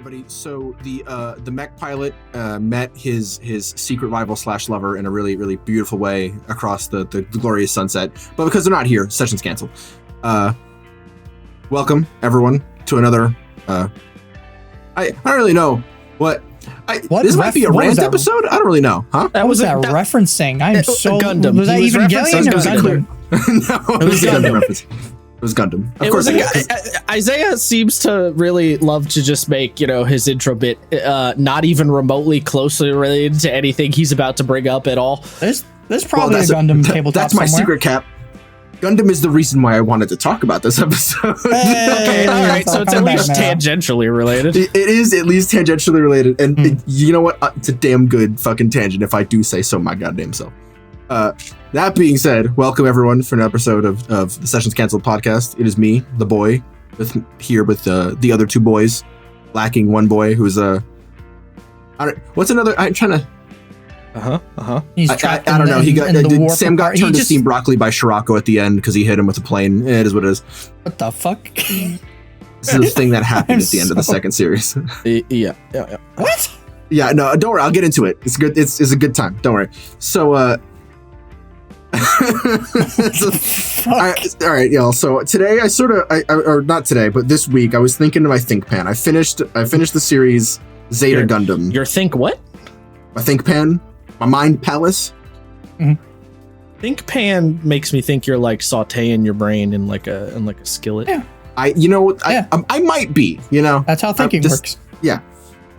everybody. So the mech pilot met his secret rival / lover in a really, really beautiful way across the glorious sunset. But because they're not here, session's canceled. Welcome everyone to another. I don't really know what. This might be a rant episode. I don't really know, huh? What was that referencing? I'm so Gundam. Was that Evangelion or Gundam? No, it was Gundam reference. It was Gundam. Of course, Isaiah seems to really love to just make, his intro bit not even remotely closely related to anything he's about to bring up at all. There's probably a Gundam tabletop That's my somewhere. secret, Cap. Gundam is the reason why I wanted to talk about this episode. Okay, all right, so it's at least tangentially related. It is at least tangentially related, and you know what? It's a damn good fucking tangent if I do say so my goddamn self. That being said, welcome everyone for an episode of the Sessions Canceled podcast. It is me, the boy, with the other two boys, lacking one boy who's what's another? I'm trying to. He's I don't know. Sam got turned to steam broccoli by Shirako at the end because he hit him with a plane. It is what it is. What the fuck? This is the thing that happened at the end of the second series. Yeah. What? Yeah, no, don't worry. I'll get into it. It's good. It's a good time. Don't worry. So, all right, y'all. So today, or not today, but this week, I was thinking to my think pan. I finished the series Zeta Gundam. Your think what? My think pan. My mind palace. Mm-hmm. Think pan makes me think you're like sauteing your brain in like a skillet. Yeah. I might be. That's how thinking works. Yeah.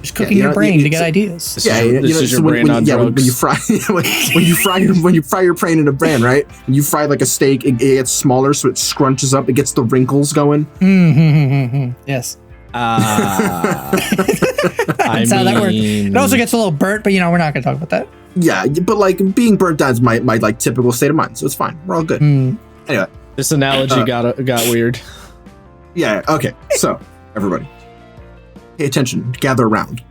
Just cooking your brain to get ideas. This is your brain on drugs. When you fry when you fry your brain in a bran, right? When you fry like a steak, it gets smaller, so it scrunches up. It gets the wrinkles going. Yes. That's how that works. It also gets a little burnt, but we're not going to talk about that. Yeah, but like being burnt down is my like typical state of mind, so it's fine. We're all good. Anyway, this analogy got weird. Yeah. Okay. So everybody, pay attention. Gather around.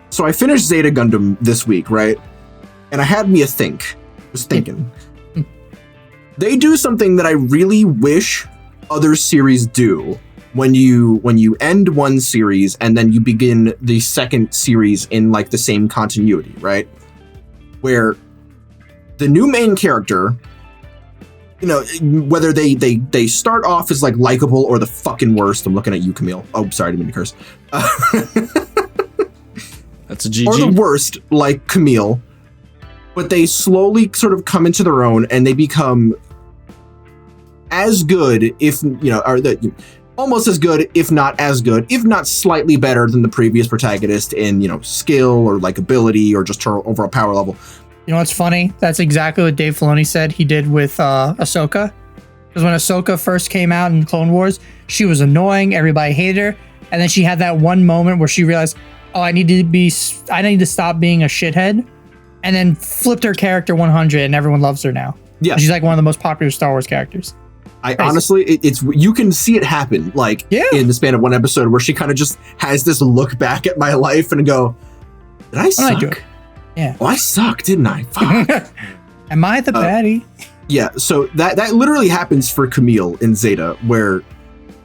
So I finished Zeta Gundam this week, right? And I had me a think. I was thinking. They do something that I really wish other series do. When you end one series and then you begin the second series in like the same continuity, right? Where the new main character, whether they start off as like likable or the fucking worst. I'm looking at you, Camille. Oh, sorry, I didn't mean to curse. That's a GG. Or the worst, like Camille, but they slowly sort of come into their own and they become as good, almost as good, if not as good, if not slightly better than the previous protagonist in, skill or like ability or just her overall power level. You know what's funny? That's exactly what Dave Filoni said he did with Ahsoka. Because when Ahsoka first came out in Clone Wars, she was annoying. Everybody hated her. And then she had that one moment where she realized, I need to stop being a shithead. And then flipped her character 100 and everyone loves her now. Yeah. And she's like one of the most popular Star Wars characters. Honestly, it's you can see it happen in the span of one episode where she kind of just has this look back at my life and go, did I suck? Yeah. Oh, I suck, didn't I? Fuck. Am I the baddie? Yeah. So that literally happens for Camille in Zeta, where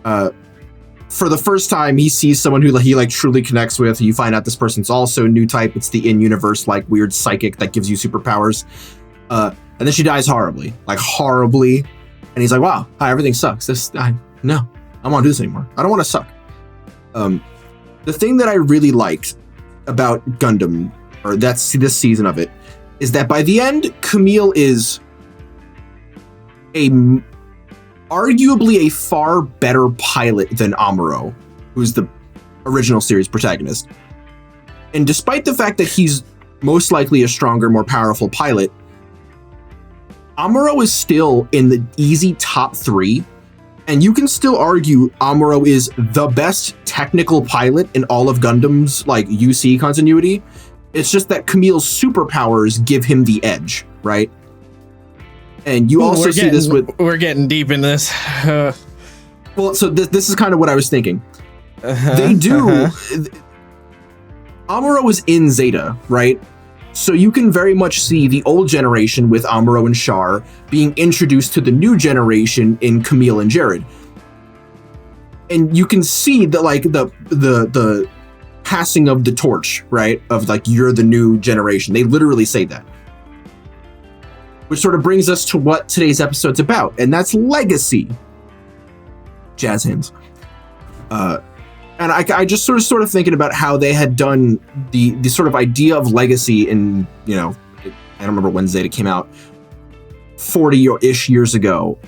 for the first time he sees someone who he like truly connects with. You find out this person's also a new type. It's the in-universe like weird psychic that gives you superpowers. And then she dies horribly. And he's like, wow, hi, everything sucks. I don't want to do this anymore. I don't want to suck. The thing that I really liked about Gundam, or that's this season of it, is that by the end, Camille is arguably a far better pilot than Amuro, who's the original series protagonist. And despite the fact that he's most likely a stronger, more powerful pilot, Amuro is still in the easy top 3, and you can still argue Amuro is the best technical pilot in all of Gundam's like UC continuity. It's just that Camille's superpowers give him the edge, right? And you also see this with... We're getting deep in this. Well, so this is kind of what I was thinking. They do... Amuro is in Zeta, right? So you can very much see the old generation with Amuro and Char being introduced to the new generation in Camille and Jared. And you can see that like the passing of the torch, right? Of like, you're the new generation. They literally say that. Which sort of brings us to what today's episode's about, and that's legacy. Jazz hands. And I just sort of thinking about how they had done the sort of idea of legacy in, I don't remember when Zeta came out, 40-ish years ago,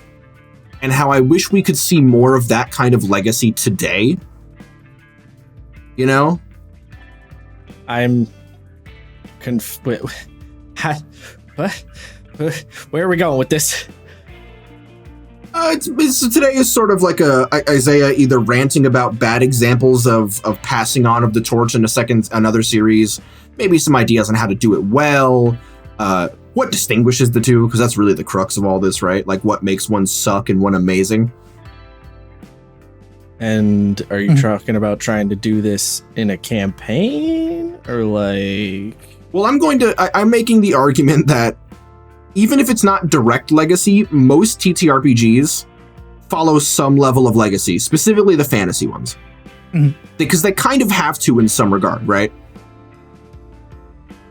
and how I wish we could see more of that kind of legacy today. I'm what? Where are we going with this? Today is sort of like Isaiah either ranting about bad examples of passing on of the torch in another series, maybe some ideas on how to do it well, what distinguishes the two, because that's really the crux of all this, right? Like, what makes one suck and one amazing. And are you talking about trying to do this in a campaign, or like? Well, I'm making the argument that even if it's not direct legacy, most TTRPGs follow some level of legacy, specifically the fantasy ones. Because they kind of have to in some regard, right?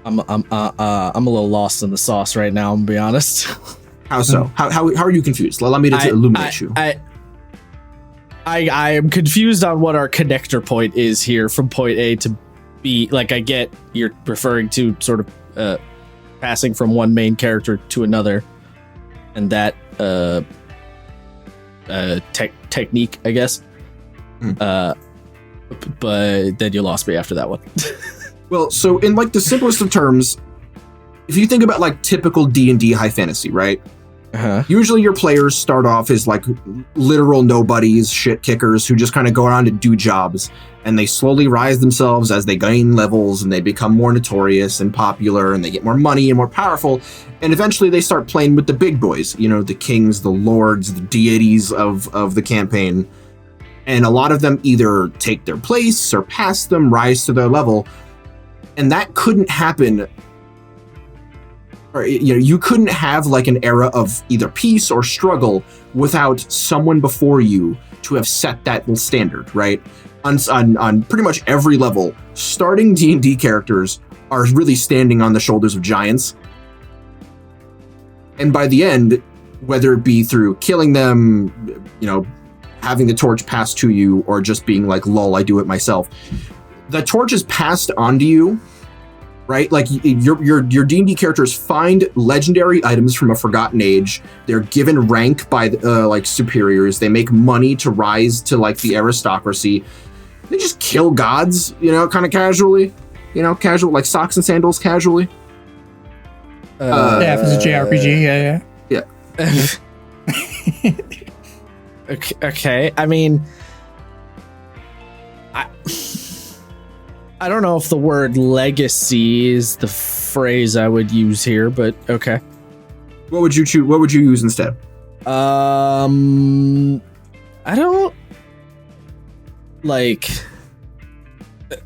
I'm a little lost in the sauce right now, I'm gonna be honest. How so? How are you confused? Allow me to illuminate you. I am confused on what our connector point is here from point A to B. Like, I get you're referring to sort of passing from one main character to another, and that technique, I guess. But then you lost me after that one. Well, so in like the simplest of terms, if you think about like typical D&D high fantasy, right? Usually your players start off as like literal nobodies, shit kickers who just kind of go around and do jobs, and they slowly rise themselves as they gain levels and they become more notorious and popular and they get more money and more powerful, and eventually they start playing with the big boys, the kings, the lords, the deities of the campaign, and a lot of them either take their place, surpass them, rise to their level, and that couldn't happen. Or, you couldn't have like an era of either peace or struggle without someone before you to have set that standard, right? On pretty much every level, starting D&D characters are really standing on the shoulders of giants. And by the end, whether it be through killing them, having the torch passed to you, or just being like, lol, I do it myself, the torch is passed on to you. Right, like your D&D characters find legendary items from a forgotten age. They're given rank by like superiors. They make money to rise to like the aristocracy. They just kill gods, kind of casually, casual, like socks and sandals casually. If it's a JRPG, yeah. Okay. I mean, I don't know if the word legacy is the phrase I would use here, but okay. What would you choose? What would you use instead? I don't like,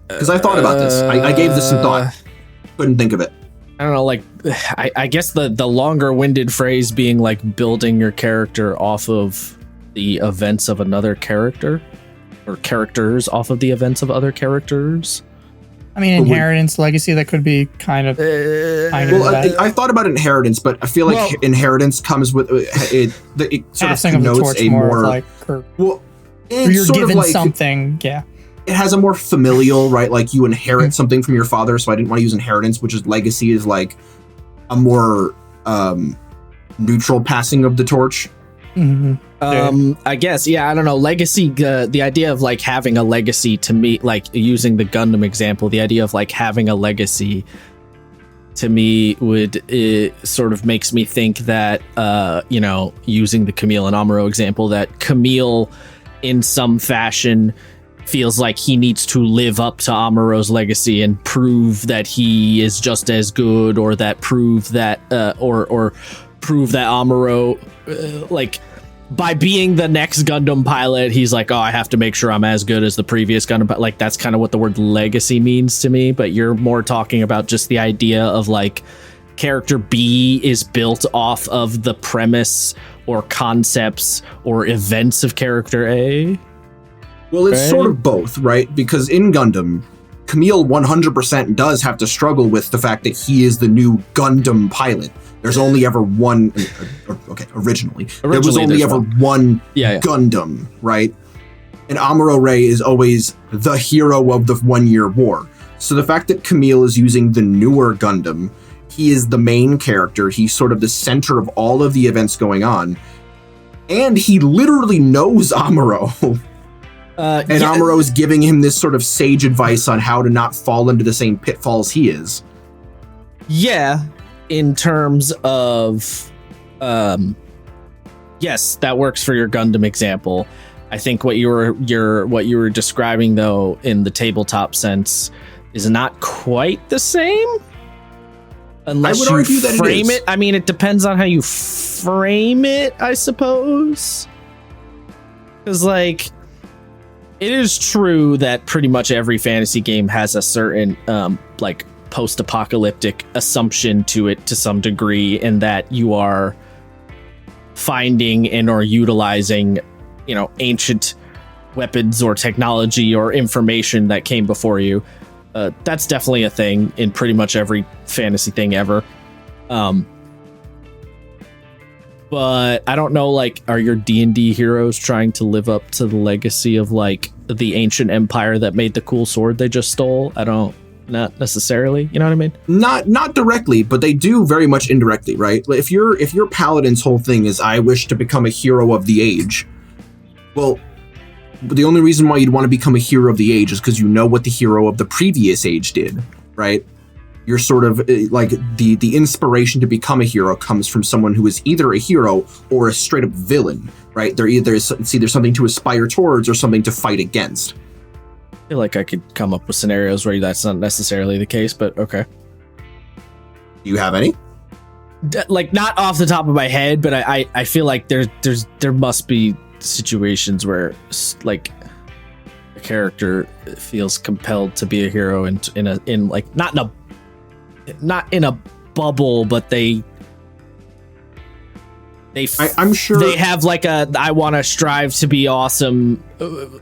because I thought about this. I gave this some thought. Couldn't think of it. I don't know. Like, I guess the longer-winded phrase being like building your character off of the events of another character, or characters off of the events of other characters. I mean, inheritance, legacy, that could be kind of I thought about inheritance, but I feel like inheritance comes with it sort of connotes a more like, you're given like, something, yeah. It has a more familial, right? Like you inherit something from your father, so I didn't want to use inheritance, which is legacy is like a more neutral passing of the torch. I guess, yeah, I don't know. Legacy, the idea of like having a legacy, to me, like using the Gundam example, the idea of like having a legacy to me would sort of makes me think that, using the Camille and Amuro example, that Camille in some fashion feels like he needs to live up to Amuro's legacy and prove that he is just as good, or that prove that prove that Amuro, like, by being the next Gundam pilot, he's like, oh, I have to make sure I'm as good as the previous Gundam pilot. Like, that's kind of what the word legacy means to me. But you're more talking about just the idea of like character B is built off of the premise or concepts or events of character A. Well, it's sort of both, right? Because in Gundam, Camille 100% does have to struggle with the fact that he is the new Gundam pilot. There's only ever one. Okay, originally there was only ever one Gundam, right? And Amuro Ray is always the hero of the 1 year war. So the fact that Camille is using the newer Gundam, he is the main character. He's sort of the center of all of the events going on. And he literally knows Amuro. Amuro is giving him this sort of sage advice on how to not fall into the same pitfalls he is. Yeah, in terms of, yes, that works for your Gundam example. I think what you were describing though in the tabletop sense is not quite the same. Unless you frame it. I mean, it depends on how you frame it, I suppose. Because, like, it is true that pretty much every fantasy game has a certain, like, post-apocalyptic assumption to it to some degree, in that you are finding and or utilizing, you know, ancient weapons or technology or information that came before you. That's definitely a thing in pretty much every fantasy thing ever. But I don't know, like, are your D&D heroes trying to live up to the legacy of, like, the ancient empire that made the cool sword they just stole? Not necessarily, you know what I mean? Not directly, but they do very much indirectly, right? If your paladin's whole thing is, I wish to become a hero of the age, well, the only reason why you'd want to become a hero of the age is because you know what the hero of the previous age did, right? You're sort of like the inspiration to become a hero comes from someone who is either a hero or a straight up villain, right? It's either something to aspire towards or something to fight against. I feel like I could come up with scenarios where that's not necessarily the case, but okay. Do you have any? Like, not off the top of my head, but I feel like there must be situations where, like, a character feels compelled to be a hero in like not in a bubble, but I'm sure they have like I want to strive to be awesome,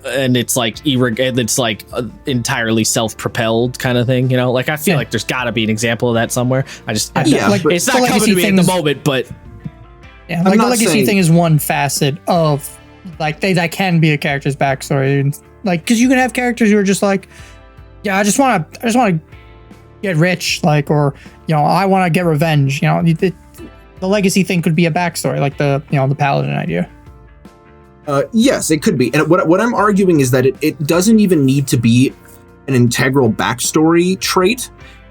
and it's like entirely self-propelled kind of thing, you know? Like, I feel like there's got to be an example of that somewhere. It's not coming to me at the moment, but yeah, like the legacy thing is one facet of, like, that can be a character's backstory, and like, because you can have characters who are just like, yeah, I just want to get rich, like, or, you know, I want to get revenge. You know, the legacy thing could be a backstory, like the paladin idea. Yes, it could be. And what I'm arguing is that it doesn't even need to be an integral backstory trait.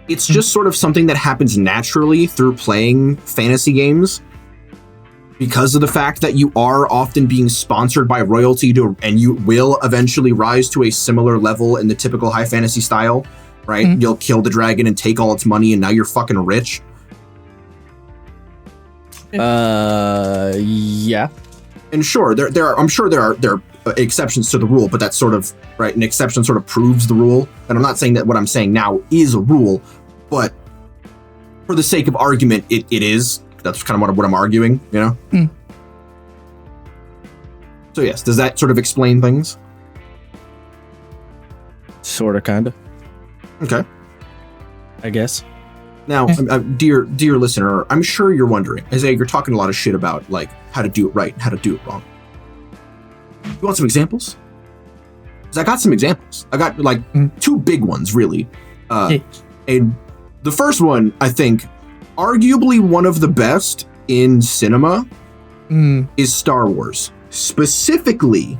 It's just sort of something that happens naturally through playing fantasy games, because of the fact that you are often being sponsored by royalty and you will eventually rise to a similar level in the typical high fantasy style, right? Mm-hmm. You'll kill the dragon and take all its money, and now you're fucking rich. Yeah. And sure, I'm sure there are exceptions to the rule, but that's sort of right. An exception sort of proves the rule. And I'm not saying that what I'm saying now is a rule, but for the sake of argument, it is. That's kind of what I'm arguing, you know? Mm. So yes, does that sort of explain things? Sort of, kind of. Okay. I guess. Now, dear listener, I'm sure you're wondering, Isaiah, you're talking a lot of shit about, like, how to do it right and how to do it wrong. You want some examples? Because I got some examples. I got, like, two big ones, really. And the first one, I think, arguably one of the best in cinema is Star Wars. Specifically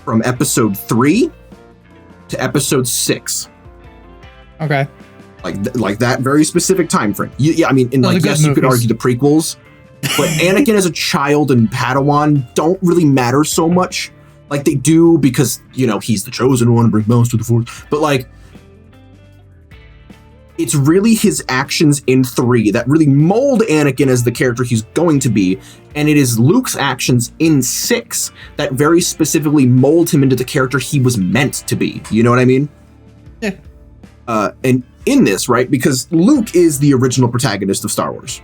from episode 3 to episode 6. Okay. Like that very specific time frame. Yeah, I mean, and like, yes, you could argue the prequels, but Anakin as a child and Padawan don't really matter so much. Like, they do because, you know, he's the chosen one, bring balance to the Force. But, like, it's really his actions in 3 that really mold Anakin as the character he's going to be, and it is Luke's actions in 6 that very specifically mold him into the character he was meant to be. You know what I mean? Yeah. And in this, right, because Luke is the original protagonist of Star Wars.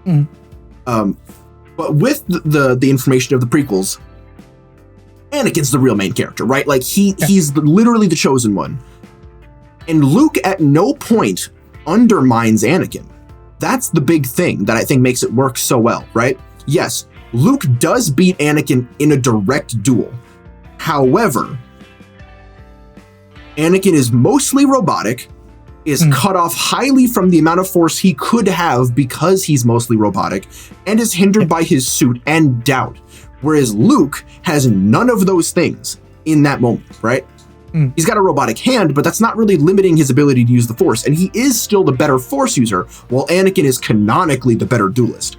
Mm. But with the information of the prequels, Anakin's the real main character, right? Like, he's literally the chosen one. And Luke at no point undermines Anakin. That's the big thing that I think makes it work so well, right? Yes, Luke does beat Anakin in a direct duel. However, Anakin is mostly robotic, is cut off highly from the amount of force he could have because he's mostly robotic, and is hindered by his suit and doubt. Whereas Luke has none of those things in that moment, right? He's got a robotic hand, but that's not really limiting his ability to use the Force, and he is still the better Force user, while Anakin is canonically the better duelist.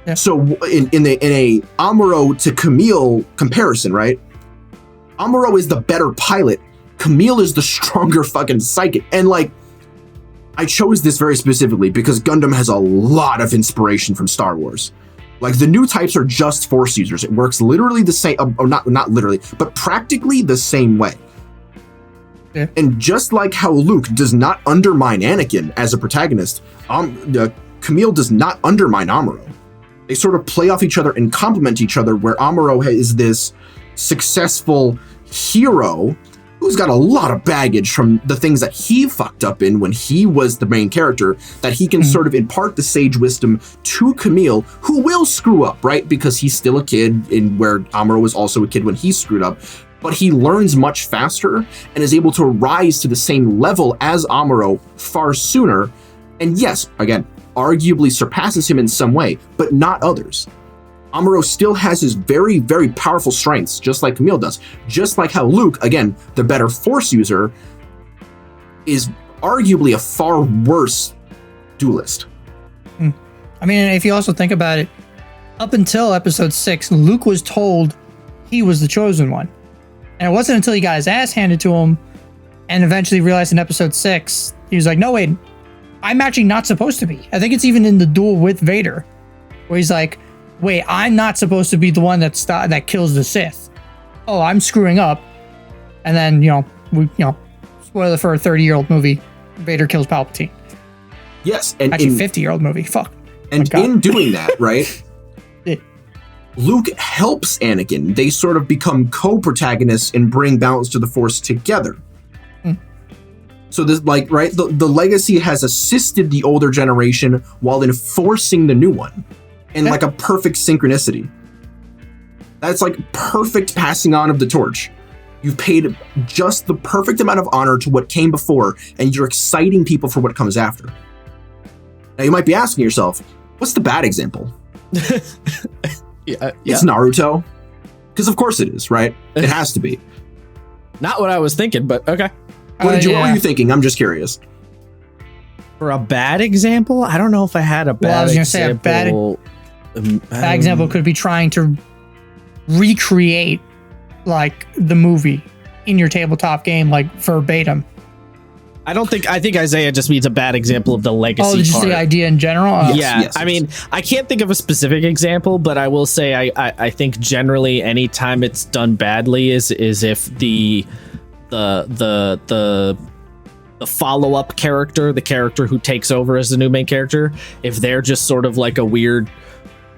Yeah. So in a Amuro to Camille comparison, right? Amuro is the better pilot, Camille is the stronger fucking psychic, and like, I chose this very specifically because Gundam has a lot of inspiration from Star Wars. Like, the new types are just Force users. It works literally the same, or not literally, but practically the same way. Yeah. And just like how Luke does not undermine Anakin as a protagonist, Camille does not undermine Amuro. They sort of play off each other and complement each other, where Amuro is this successful hero who's got a lot of baggage from the things that he fucked up in when he was the main character, that he can sort of impart the sage wisdom to Camille, who will screw up, right? Because he's still a kid, in where Amuro was also a kid when he screwed up. But he learns much faster and is able to rise to the same level as Amuro far sooner. And yes, again, arguably surpasses him in some way, but not others. Amuro still has his very, very powerful strengths, just like Camille does. Just like how Luke, again, the better Force user, is arguably a far worse duelist. I mean, if you also think about it, up until episode 6, Luke was told he was the chosen one. And it wasn't until he got his ass handed to him and eventually realized in episode 6, he was like, no, wait, I'm actually not supposed to be. I think it's even in the duel with Vader, where he's like, wait, I'm not supposed to be the one that kills the Sith. Oh, I'm screwing up. And then, spoiler for a 30-year-old movie, Vader kills Palpatine. Yes. And actually, 50-year-old movie. Fuck. And in doing that, right? Luke helps Anakin. They sort of become co-protagonists and bring balance to the Force together. So this, like, right, the legacy has assisted the older generation while enforcing the new one, and like a perfect synchronicity. That's like perfect passing on of the torch. You've paid just the perfect amount of honor to what came before, and you're exciting people for what comes after. Now you might be asking yourself, what's the bad example? It's Naruto. Because of course it is, right? It has to be. Not what I was thinking, but okay. What were you thinking? I'm just curious. For a bad example, I don't know if I had a bad example. I was going to say a bad example could be trying to recreate like the movie in your tabletop game, like verbatim. I think Isaiah just means a bad example of the legacy part. Oh, just the idea in general? Yes. I mean, I can't think of a specific example, but I will say I think generally anytime it's done badly is if the follow-up character, the character who takes over as the new main character, if they're just sort of like a weird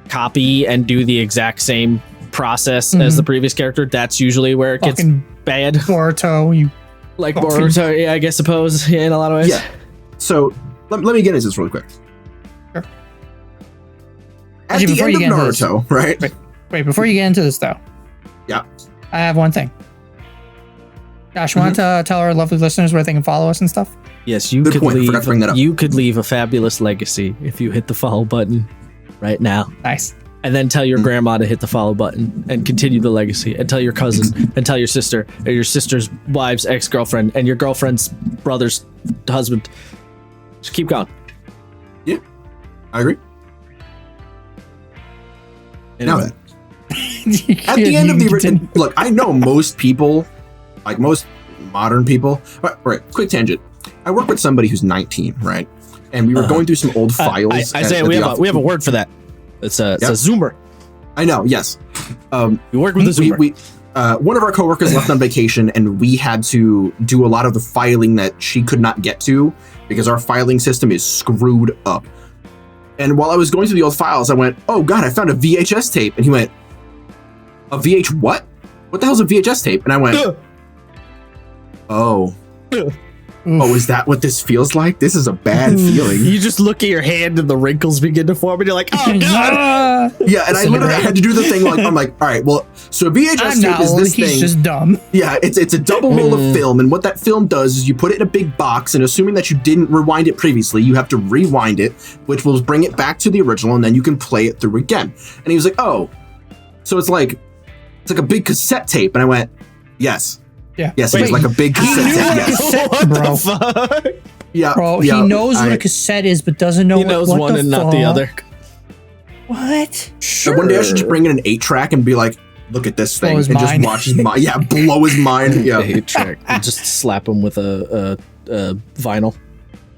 copy and do the exact same process as the previous character, that's usually where it gets bad. Boruto, like Boruto, yeah, I suppose, in a lot of ways. Yeah. So let me get into this really quick. Sure. At the end of Naruto, right? Wait, before you get into this, though. Yeah. I have one thing. Josh, you want to tell our lovely listeners where they can follow us and stuff? Yes, you could leave a fabulous legacy if you hit the follow button right now. Nice. And then tell your grandma to hit the follow button and continue the legacy, and tell your cousin and tell your sister, and your sister's wife's ex-girlfriend and your girlfriend's brother's husband. Just keep going. Yeah, I agree. Anyway. Now, at the end of the original, look, I know most people, like most modern people. Right, quick tangent. I work with somebody who's 19, right? And we were going through some old files. Isaiah, we have a word for that. It's a Zoomer. I know, yes. We work with a Zoomer. One of our coworkers left on vacation, and we had to do a lot of the filing that she could not get to because our filing system is screwed up. And while I was going through the old files, I went, oh God, I found a VHS tape. And he went, a VH what? What the hell's a VHS tape? And I went, oh. oh, is that what this feels like? This is a bad feeling. You just look at your hand and the wrinkles begin to form, and you're like, "Oh god!" Yeah, and I literally had to do the thing like I'm like, all right, well, so a VHS tape is this thing. He's just dumb. Yeah, it's a double roll of film, and what that film does is you put it in a big box, and assuming that you didn't rewind it previously, you have to rewind it, which will bring it back to the original, and then you can play it through again. And he was like, oh, so it's like a big cassette tape, and I went, yes. Yeah. Yes, it was like a big cassette tape. Yes. Cassette, What bro. the fuck? Yeah, Bro, yeah, he knows what a cassette is, but doesn't know He knows what one the and not the fuck? other. What? And one day I should just bring in an 8-track and be like, look at this thing, his and mind. just watch his mind. Yeah, blow his mind. Yeah, Track. Just slap him with a vinyl.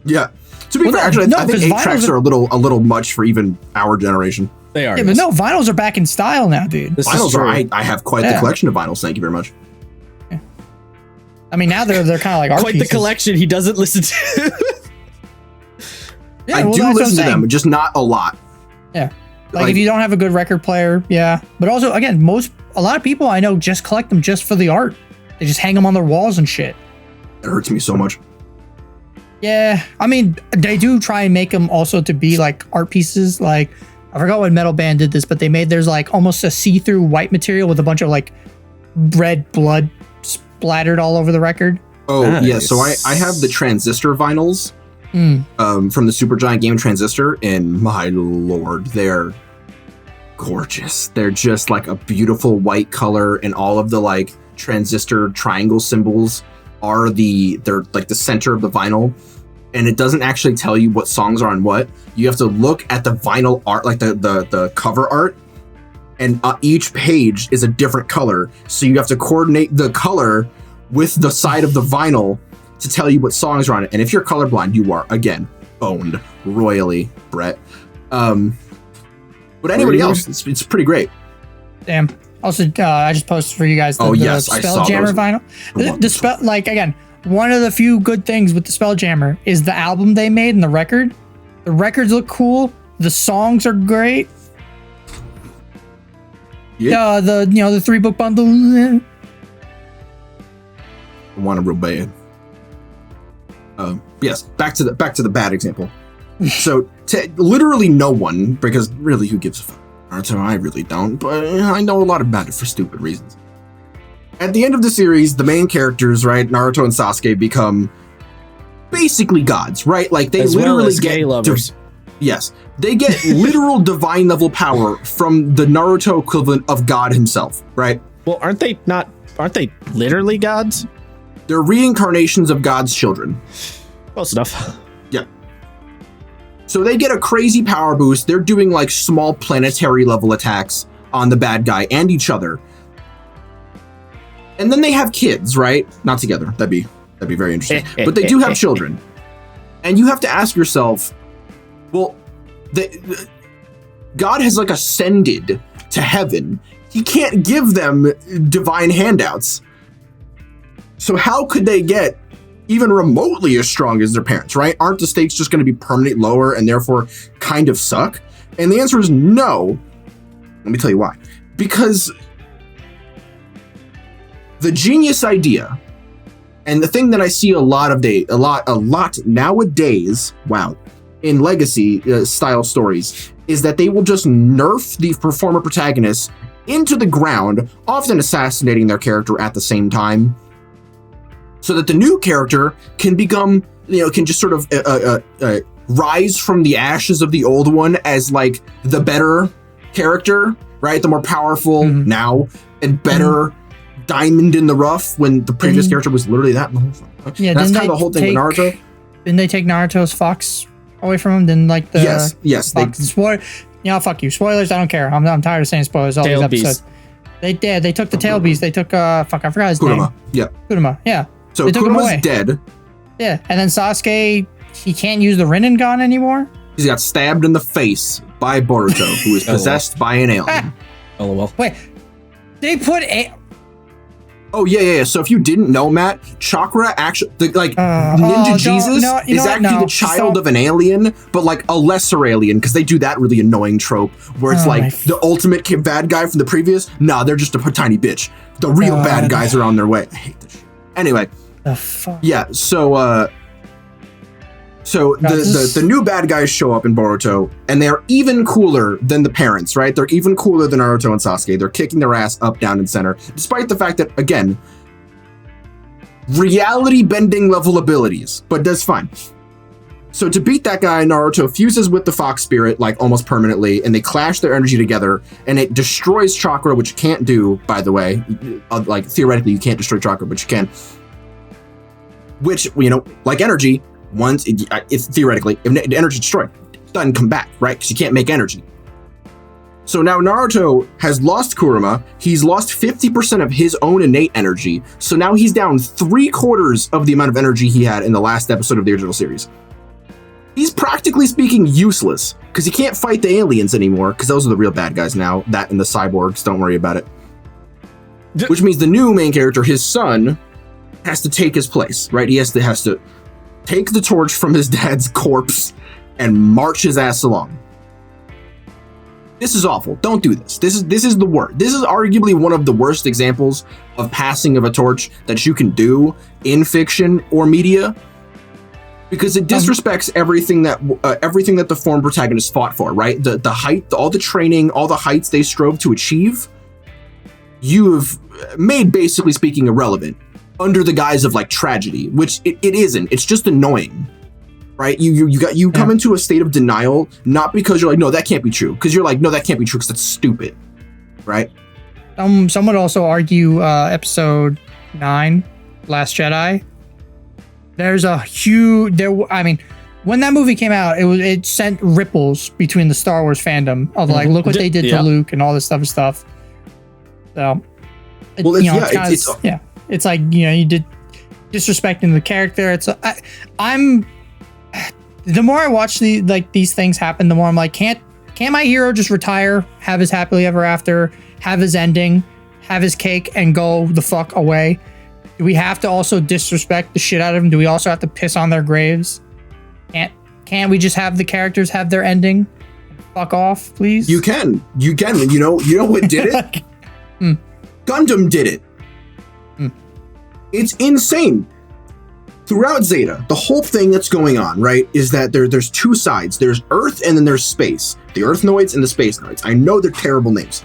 yeah. To be Well, fair, no, actually, no, I think 'cause 8-tracks vinyls are a little much for even our generation. They are. Yeah, but no, vinyls are back in style now, dude. This is Vinyls true. are. I have quite the Yeah. collection of vinyls. Thank you very much. I mean, now they're kind of like art Quite pieces. the collection he doesn't listen to. Yeah, I well, do that's what I'm listen to saying. them, just not a lot. Yeah. Like if you don't have a good record player, yeah. But also, again, a lot of people I know just collect them just for the art. They just hang them on their walls and shit. It hurts me so much. Yeah, I mean, they do try and make them also to be like art pieces. Like, I forgot what metal band did this, but they made there's like almost a see-through white material with a bunch of like red blood splattered all over the record. Oh Nice. yeah, so I have the Transistor vinyls from the Supergiant game Transistor, and my lord, they're gorgeous. They're just like a beautiful white color, and all of the like transistor triangle symbols they're like the center of the vinyl, and it doesn't actually tell you what songs are on what. You have to look at the vinyl art, like the cover art, and each page is a different color, so you have to coordinate the color with the side of the vinyl to tell you what songs are on it. And if you're colorblind, you are again owned royally, Brett. But anybody else, it's pretty great. Damn. Also, I just posted for you guys the I saw Spelljammer those. vinyl. The spell, like again, one of the few good things with the Spelljammer is the album they made and the record. The records look cool. The songs are great. Yeah. The 3-book bundle. I want to real bad. Yes, back to the bad example. So literally no one, because really who gives a fuck? Naruto, I really don't, but I know a lot about it for stupid reasons. At the end of the series, the main characters, right, Naruto and Sasuke, become basically gods, right? Like they As literally well as get gay lovers. yes, they get literal divine level power from the Naruto equivalent of God himself, right? Well, aren't they literally gods? They're reincarnations of God's children. Close enough. Yeah. So they get a crazy power boost. They're doing like small planetary level attacks on the bad guy and each other. And then they have kids, right? Not together. That'd be very interesting. But they do have children. And you have to ask yourself, well, God has like ascended to heaven. He can't give them divine handouts. So how could they get even remotely as strong as their parents, right? Aren't the stakes just going to be permanently lower and therefore kind of suck? And the answer is no. Let me tell you why. Because the genius idea, and the thing that I see a lot nowadays, wow, in legacy style stories, is that they will just nerf the performer protagonists into the ground, often assassinating their character at the same time, so that the new character can become, can just sort of rise from the ashes of the old one as like the better character, right? The more powerful now and better diamond in the rough when the previous character was literally that. Yeah, that's kind of the whole thing with Naruto. Didn't they take Naruto's fox away from him? Didn't like the yes. Fuck you. Spoilers. I don't care. I'm tired of saying spoilers all these episodes. They took the tail beast. They took I forgot his name. Kurama. Yeah. So they took him Kurama's away. dead. Yeah, and then Sasuke, he can't use the Rinnegan anymore. He's got stabbed in the face by Boruto, who is possessed by an alien. LOL. Wait, they put Oh yeah. So if you didn't know, Matt, Chakra actually, Ninja Jesus is actually the child of an alien, but like a lesser alien, because they do that really annoying trope where it's the ultimate bad guy from the previous. Nah, they're just a tiny bitch. The real bad guys are on their way. I hate this shit. Anyway. The fuck? Yeah. So So the new bad guys show up in Boruto, and they're even cooler than the parents, right? They're even cooler than Naruto and Sasuke. They're kicking their ass up, down, and center, despite the fact that, again, reality bending level abilities, but does fine. So to beat that guy, Naruto fuses with the Fox Spirit, like almost permanently, and they clash their energy together, and it destroys chakra, which you can't do, by the way. Like, theoretically, you can't destroy chakra, but you can. Which, you know, like energy, once it's theoretically, if energy destroyed, it doesn't come back, right? Because you can't make energy. So now Naruto has lost Kurama. He's lost 50% of his own innate energy. So now he's down 3/4 of the amount of energy he had in the last episode of the original series. He's practically speaking useless because he can't fight the aliens anymore because those are the real bad guys now. That and the cyborgs, don't worry about it. Which means the new main character, his son, has to take his place, right? He has to take the torch from his dad's corpse and march his ass along. This is awful. Don't do this. This is the worst. This is arguably one of the worst examples of passing of a torch that you can do in fiction or media, because it disrespects everything that the former protagonist fought for. Right? The height, all the training, all the heights they strove to achieve, you've made, basically speaking, irrelevant under the guise of like tragedy, which it isn't. It's just annoying. Right? You come into a state of denial, not because you're like, no, that can't be true. Because you're like, no, that can't be true because that's stupid. Right? Some would also argue episode 9, Last Jedi. There's a huge when that movie came out, it sent ripples between the Star Wars fandom of like, look what they did to Luke and all this stuff. So, it's like, you know, you did disrespecting the character. The more I watch these things happen, the more I'm like, can't my hero just retire, have his happily ever after, have his ending, have his cake, and go the fuck away? Do we have to also disrespect the shit out of them? Do we also have to piss on their graves? Can't we just have the characters have their ending? Fuck off, please. You can. You know what did it? Gundam did it. It's insane. Throughout Zeta, the whole thing that's going on, right, is that there's two sides. There's Earth and then there's space. The Earthnoids and the Spacenoids. I know they're terrible names.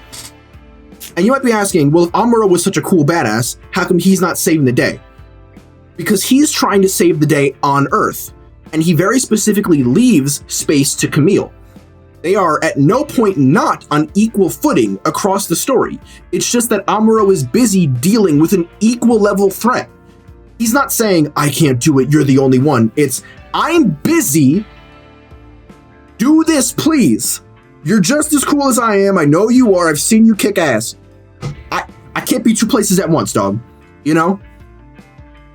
And you might be asking, well, if Amuro was such a cool badass, how come he's not saving the day? Because he's trying to save the day on Earth. And he very specifically leaves space to Camille. They are at no point not on equal footing across the story. It's just that Amuro is busy dealing with an equal level threat. He's not saying, I can't do it, you're the only one. It's, I'm busy. Do this, please. You're just as cool as I am. I know you are. I've seen you kick ass. I can't be two places at once, dog. You know?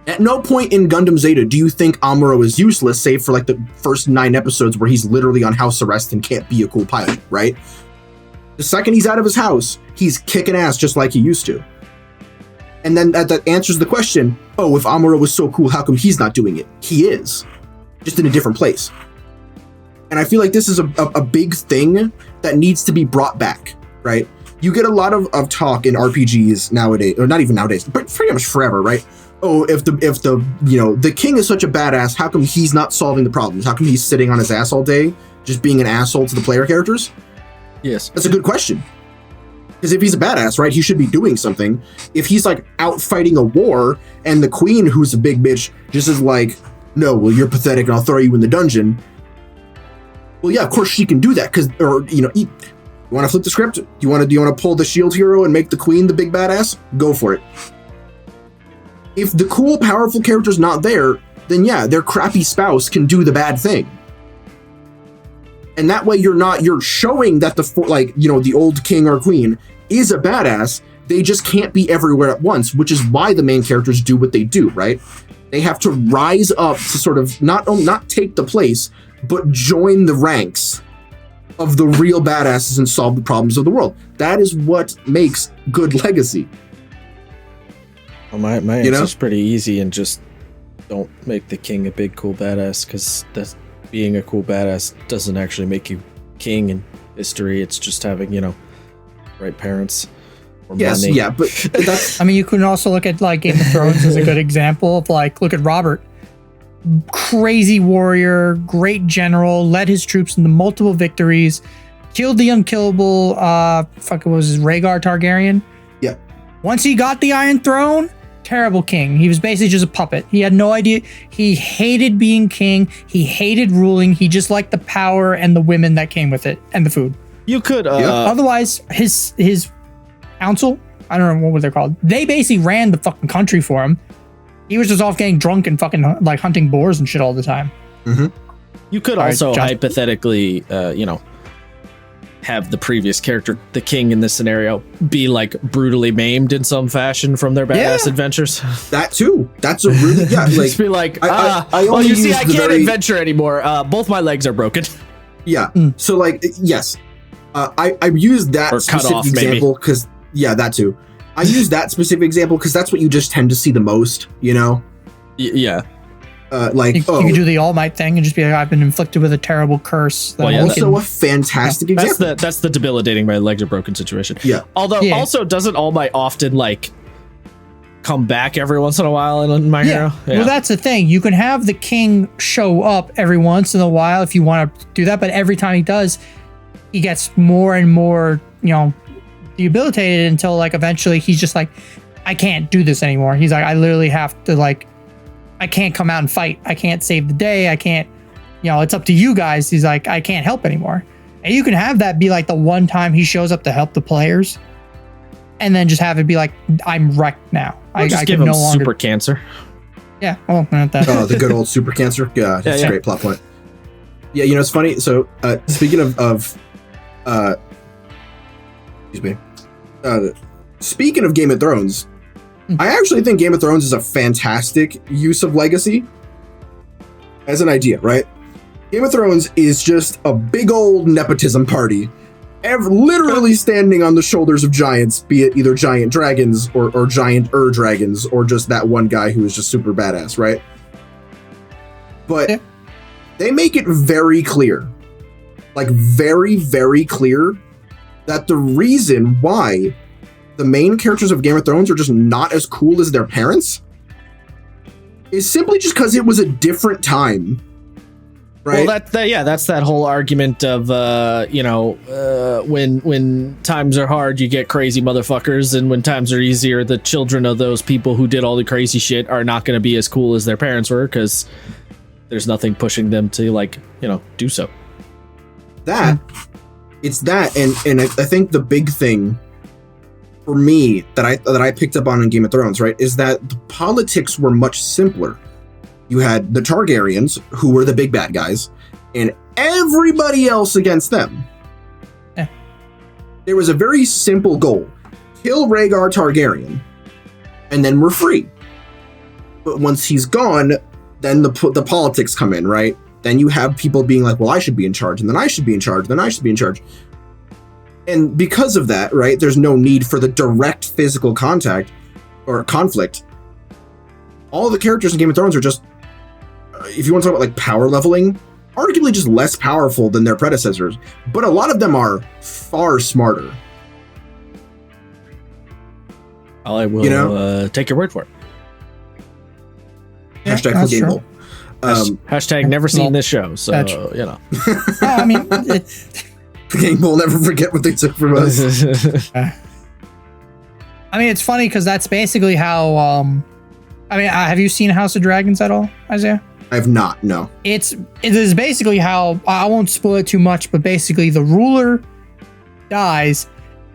At no point in Gundam Zeta do you think Amuro is useless, save for like the first 9 episodes where he's literally on house arrest and can't be a cool pilot, right? The second he's out of his house, he's kicking ass just like he used to. And then that answers the question, oh, if Amuro was so cool, how come he's not doing it? He is, just in a different place. And I feel like this is a big thing that needs to be brought back, right? You get a lot of talk in RPGs nowadays, or not even nowadays, but pretty much forever, right? Oh, if the king is such a badass, how come he's not solving the problems? How come he's sitting on his ass all day, just being an asshole to the player characters? Yes. That's a good question. Because if he's a badass, right, he should be doing something. If he's like out fighting a war, and the queen, who's a big bitch, just is like, no, well, you're pathetic and I'll throw you in the dungeon. Well, yeah, of course she can do that, you want to flip the script? Do you want to pull the shield hero and make the queen the big badass? Go for it. If the cool, powerful character's not there, then yeah, their crappy spouse can do the bad thing. And that way you're showing that the old king or queen is a badass. They just can't be everywhere at once, which is why the main characters do what they do, right? They have to rise up to sort of not take the place, but join the ranks of the real badasses and solve the problems of the world. That is what makes good legacy. Well, my answer's pretty easy, and just don't make the king a big cool badass, because that's being a cool badass doesn't actually make you king in history. It's just having, right parents or money. Yeah, but that's... I mean, you can also look at like Game of Thrones as a good example of like, look at Robert. crazy warrior, great general, led his troops into multiple victories, killed the unkillable, what was his, Rhaegar Targaryen? Yeah. Once he got the Iron Throne, terrible king. He was basically just a puppet. He had no idea. He hated being king. He hated ruling. He just liked the power and the women that came with it and the food. You could, otherwise, his council, I don't know what they're called. They basically ran the fucking country for him. He was just off getting drunk and fucking like hunting boars and shit all the time. Mm-hmm. You could also hypothetically, have the previous character, the king in this scenario, be like brutally maimed in some fashion from their badass adventures. That too. That's a really like. Just be like, well, you see, I can't adventure anymore. Both my legs are broken. Yeah. So like, yes, I used that or specific example because that too. I use that specific example because that's what you just tend to see the most. You know. Yeah. You could do the All Might thing and just be like, I've been inflicted with a terrible curse. Also a fantastic example. That's the debilitating my legs are broken situation. Yeah. Although also doesn't All Might often like come back every once in a while in My Hero? Yeah. Well, that's the thing. You can have the king show up every once in a while if you want to do that, but every time he does, he gets more and more, debilitated until like eventually he's just like, I can't do this anymore. He's like, I literally have to like, I can't come out and fight. I can't save the day. I can't, it's up to you guys. He's like, I can't help anymore. And you can have that be like the one time he shows up to help the players and then just have it be like, I'm wrecked now. I give him no longer super cancer. Yeah. Well, not that. Oh, the good old super cancer. Yeah. That's a great plot point. Yeah. It's funny. So, speaking of excuse me. Speaking of Game of Thrones, I actually think Game of Thrones is a fantastic use of legacy as an idea, right? Game of Thrones is just a big old nepotism party, literally standing on the shoulders of giants, be it either giant dragons or giant dragons, or just that one guy who is just super badass, right? But they make it very clear, like very, very clear, that the reason why the main characters of Game of Thrones are just not as cool as their parents is simply just because it was a different time, right? Well, that's that whole argument of when times are hard, you get crazy motherfuckers, and when times are easier, the children of those people who did all the crazy shit are not going to be as cool as their parents were because there's nothing pushing them to do so. It's that, and I think the big thing for me that I picked up on in Game of Thrones, right, is that the politics were much simpler. You had the Targaryens, who were the big bad guys, and everybody else against them. Yeah. There was a very simple goal. Kill Rhaegar Targaryen, and then we're free. But once he's gone, then the politics come in, right? Then you have people being like, well, I should be in charge, and then I should be in charge, and then I should be in charge. And because of that, right, there's no need for the direct physical contact or conflict. All the characters in Game of Thrones are just, if you want to talk about like power leveling, arguably just less powerful than their predecessors, but a lot of them are far smarter. I will take your word for it. Hashtag for Game Bowl. Hashtag never seen this show, so I mean, the game will never forget what they took from us. I mean, it's funny because that's basically how. Have you seen House of Dragons at all, Isaiah? I have not. No. It is basically how, I won't spoil it too much, but basically the ruler dies,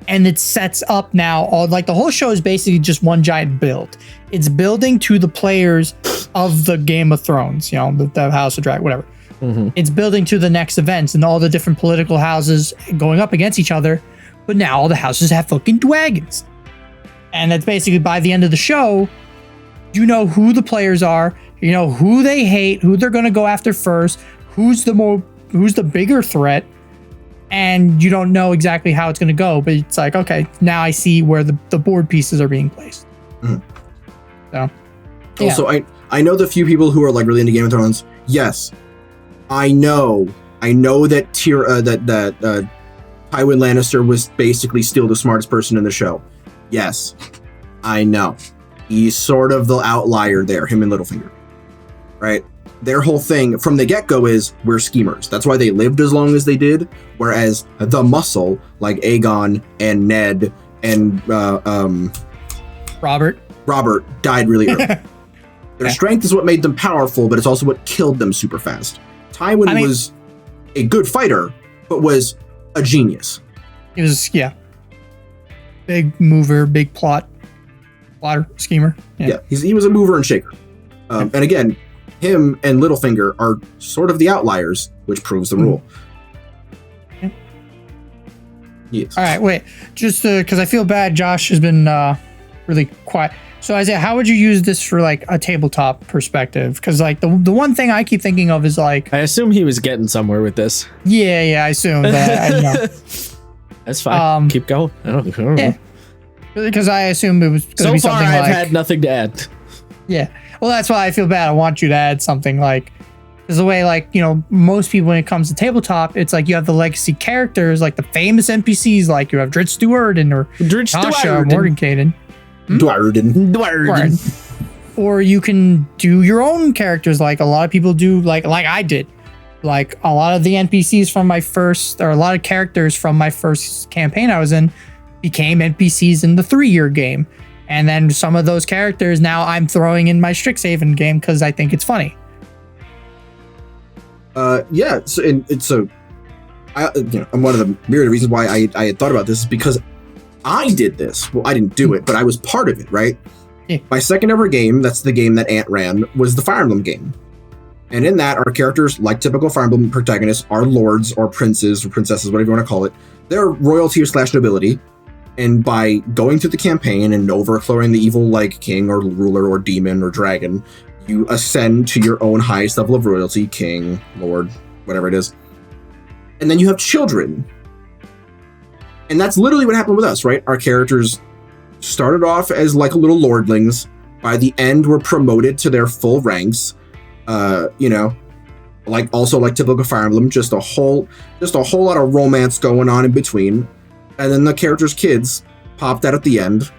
and it sets up now all like the whole show is basically just one giant build. It's building to the players of the Game of Thrones, the House of Dragons, whatever. Mm-hmm. It's building to the next events and all the different political houses going up against each other. But now all the houses have fucking dragons. And that's basically by the end of the show, you know who the players are, you know who they hate, who they're going to go after first, who's the bigger threat. And you don't know exactly how it's going to go, but it's like, okay, now I see where the board pieces are being placed. Mm-hmm. So, yeah. Also, I know the few people who are like really into Game of Thrones. Yes. I know that Tywin Lannister was basically still the smartest person in the show. Yes, I know. He's sort of the outlier there, him and Littlefinger, right? their whole thing from the get-go is we're schemers. That's why they lived as long as they did. Whereas the muscle, like Aegon and Ned and Robert died really early. Their strength is what made them powerful, but it's also what killed them super fast. Tywin was a good fighter, but was a genius. He was, big mover, big plotter, schemer. Yeah, he was a mover and shaker. And again, him and Littlefinger are sort of the outliers, which proves the rule. Yeah. Yes. All right, wait. Just because I feel bad, Josh has been really quiet. So Isaiah, how would you use this for like a tabletop perspective? Because like the one thing I keep thinking of is like, I assume he was getting somewhere with this. Yeah, I assume that. I know. That's fine. Keep going. I don't know. Yeah. Because I assumed it was going to be something I've like. had nothing to add. Yeah. Well, that's why I feel bad. I want you to add something like, because the way like, most people when it comes to tabletop, it's like you have the legacy characters, like the famous NPCs, like you have Dritz Stewart or Tasha Mordenkainen. Dwarden. Or you can do your own characters like a lot of people do, like I did. Like a lot of the NPCs from my first, or a lot of characters from my first campaign I was in became NPCs in the 3-year game. And then some of those characters now I'm throwing in my Strixhaven game because I think it's funny. Yeah. So, one of the myriad reasons why I had thought about this is because I did this. Well, I didn't do it, but I was part of it, right? Yeah. My second ever game, that's the game that Ant ran, was the Fire Emblem game. And in that, our characters, like typical Fire Emblem protagonists, are lords or princes or princesses, whatever you want to call it. They're royalty or / nobility. And by going through the campaign and overthrowing the evil like king or ruler or demon or dragon, you ascend to your own highest level of royalty, king, lord, whatever it is. And then you have children. And that's literally what happened with us, right? Our characters started off as like little lordlings. By the end, were promoted to their full ranks. Like typical Fire Emblem, just a whole lot of romance going on in between. And then the characters' kids popped out at the end.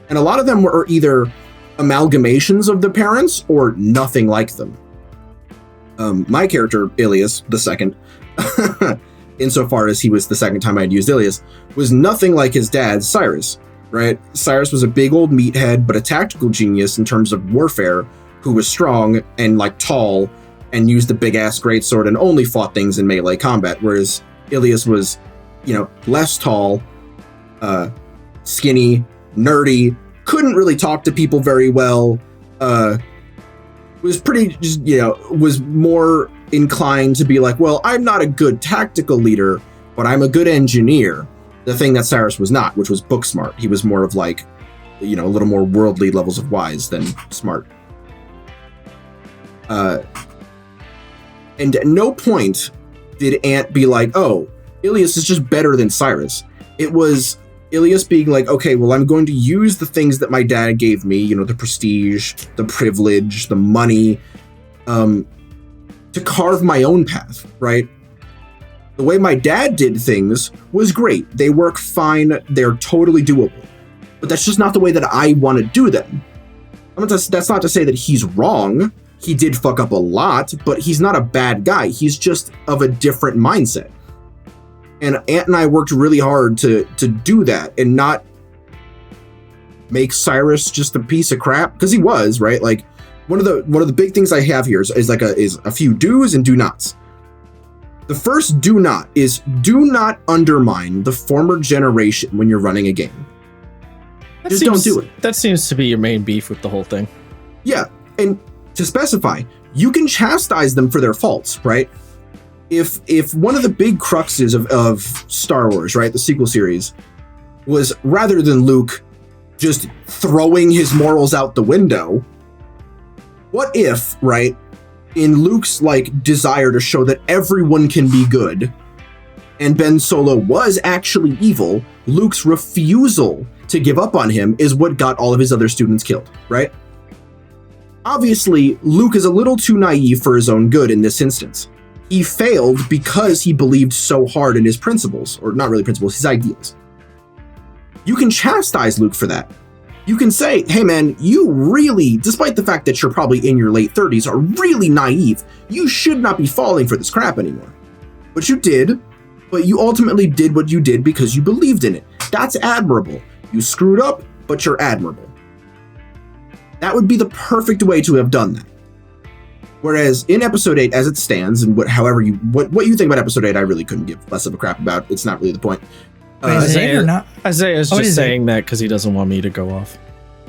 And a lot of them were either amalgamations of the parents or nothing like them. My character, Ilias, the second, insofar as he was the second time I'd used Ilias, was nothing like his dad, Cyrus, right? Cyrus was a big old meathead, but a tactical genius in terms of warfare, who was strong and like tall and used a big ass greatsword and only fought things in melee combat, whereas Ilias was, less tall, skinny, nerdy, couldn't really talk to people very well, was pretty, was more inclined to be like, well, I'm not a good tactical leader, but I'm a good engineer. The thing that Cyrus was not, which was book smart. He was more of like, a little more worldly levels of wise than smart. And at no point did Ant be like, oh, Ilias is just better than Cyrus. It was Ilias being like, okay, well, I'm going to use the things that my dad gave me, the prestige, the privilege, the money, to carve my own path, right? The way my dad did things was great. They work fine. They're totally doable. But that's just not the way that I want to do them. That's not to say that he's wrong. He did fuck up a lot, but he's not a bad guy. He's just of a different mindset. And Ant and I worked really hard to do that and not make Cyrus just a piece of crap, because he was, right? Like one of the big things I have here is a few do's and do nots. The first do not is do not undermine the former generation when you're running a game. Don't do it. That seems to be your main beef with the whole thing. Yeah, and to specify, you can chastise them for their faults, right? If one of the big cruxes of Star Wars, right, the sequel series, was rather than Luke just throwing his morals out the window, what if, right, in Luke's like desire to show that everyone can be good, and Ben Solo was actually evil, Luke's refusal to give up on him is what got all of his other students killed, right? Obviously, Luke is a little too naive for his own good in this instance. He failed because he believed so hard in his principles, or not really principles, his ideals. You can chastise Luke for that, you can say, hey man, you really, despite the fact that you're probably in your late 30s, are really naive. You should not be falling for this crap anymore. But you did, but you ultimately did what you did because you believed in it. That's admirable. You screwed up, but you're admirable. That would be the perfect way to have done that. Whereas in episode 8, as it stands, and what you think about episode 8, I really couldn't give less of a crap about. It's not really the point. Isaiah, or not? Isaiah's just saying that because he doesn't want me to go off.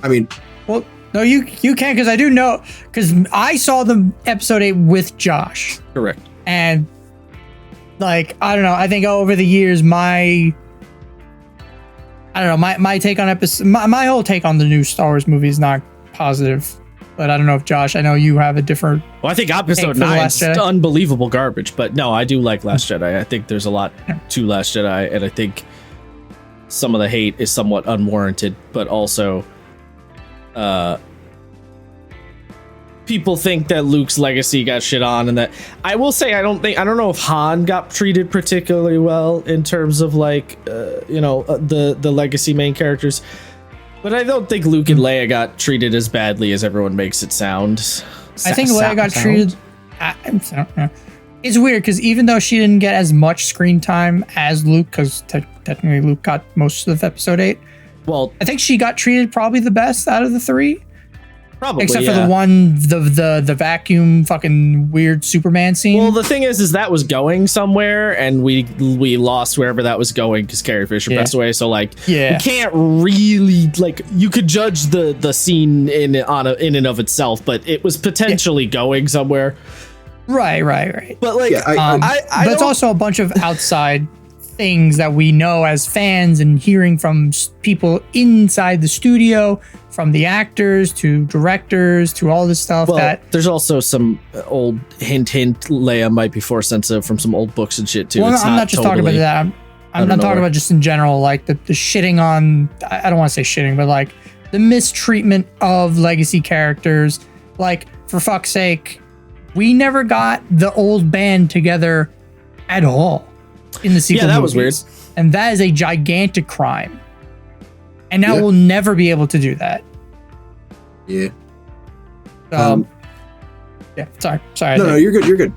I mean, well, no, you can't, because I do know, because I saw the episode 8 with Josh. Correct. And like, I don't know, I think over the years, my take on my whole take on the new Star Wars movie is not positive. But I don't know if Josh, I know you have a different. Well, I think episode 9 is unbelievable garbage, but no, I do like Last Jedi. I think there's a lot to Last Jedi, and I think some of the hate is somewhat unwarranted, but also people think that Luke's legacy got shit on, and that I will say I don't know if Han got treated particularly well in terms of like the legacy main characters. But I don't think Luke and Leia got treated as badly as everyone makes it sound. I think Leia got treated. It's weird because even though she didn't get as much screen time as Luke, because technically Luke got most of episode 8. Well, I think she got treated probably the best out of the 3. Probably, except for the one, the vacuum fucking weird Superman scene. Well, the thing is that was going somewhere, and we lost wherever that was going because Carrie Fisher passed away. So like, you can't really like, you could judge the scene in and of itself, but it was potentially going somewhere. Right. But like, but it's also a bunch of outside things that we know as fans and hearing from people inside the studio, from the actors to directors to all this stuff. Well, that there's also some old hint Leia might be force sensitive from some old books and shit too. Well, I'm not just talking about that. I'm not talking about just in general, like the shitting on, I don't want to say shitting, but like the mistreatment of legacy characters. Like, for fuck's sake, we never got the old band together at all in the sequel. Yeah, that movies. was weird. And that is a gigantic crime. And now we'll never be able to do that. Yeah. Yeah. Sorry. No, you're good. You're good.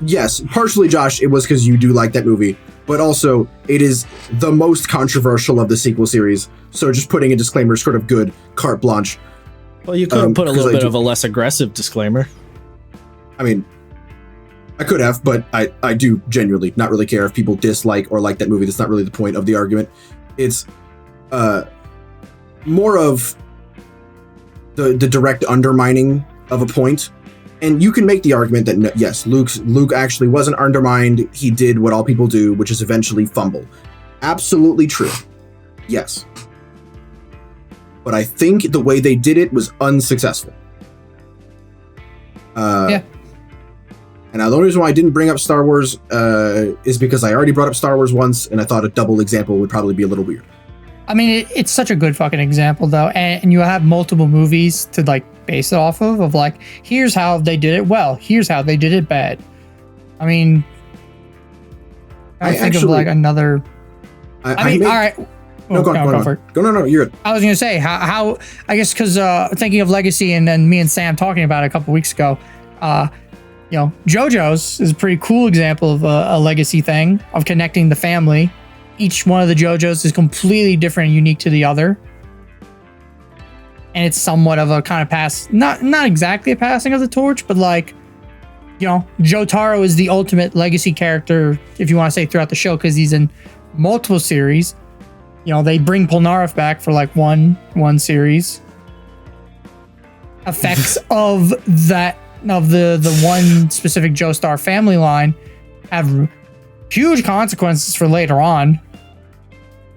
Yes, partially, Josh, it was because you do like that movie, but also it is the most controversial of the sequel series. So just putting a disclaimer is sort of good, carte blanche. Well, you could have put a little bit of a less aggressive disclaimer. I mean, I could have, but I do genuinely not really care if people dislike or like that movie. That's not really the point of the argument. It's more of the direct undermining of a point. And you can make the argument that yes, Luke actually wasn't undermined. He did what all people do, which is eventually fumble. Absolutely true. Yes. But I think the way they did it was unsuccessful. Yeah. And now the only reason why I didn't bring up Star Wars is because I already brought up Star Wars once, and I thought a double example would probably be a little weird. I mean, it's such a good fucking example, though, and you have multiple movies to like base it off of like, here's how they did it well, here's how they did it bad. I mean, I think actually, of like another. All right. No, go for it. No, you're good. I was gonna say how I guess because thinking of Legacy, and then me and Sam talking about it a couple weeks ago. JoJo's is a pretty cool example of a legacy thing of connecting the family. Each one of the JoJo's is completely different and unique to the other. And it's somewhat of a kind of not exactly a passing of the torch, but like, Jotaro is the ultimate legacy character, if you want to say, throughout the show, because he's in multiple series. They bring Polnareff back for like one series. Effects of the one specific Joestar family line have huge consequences for later on.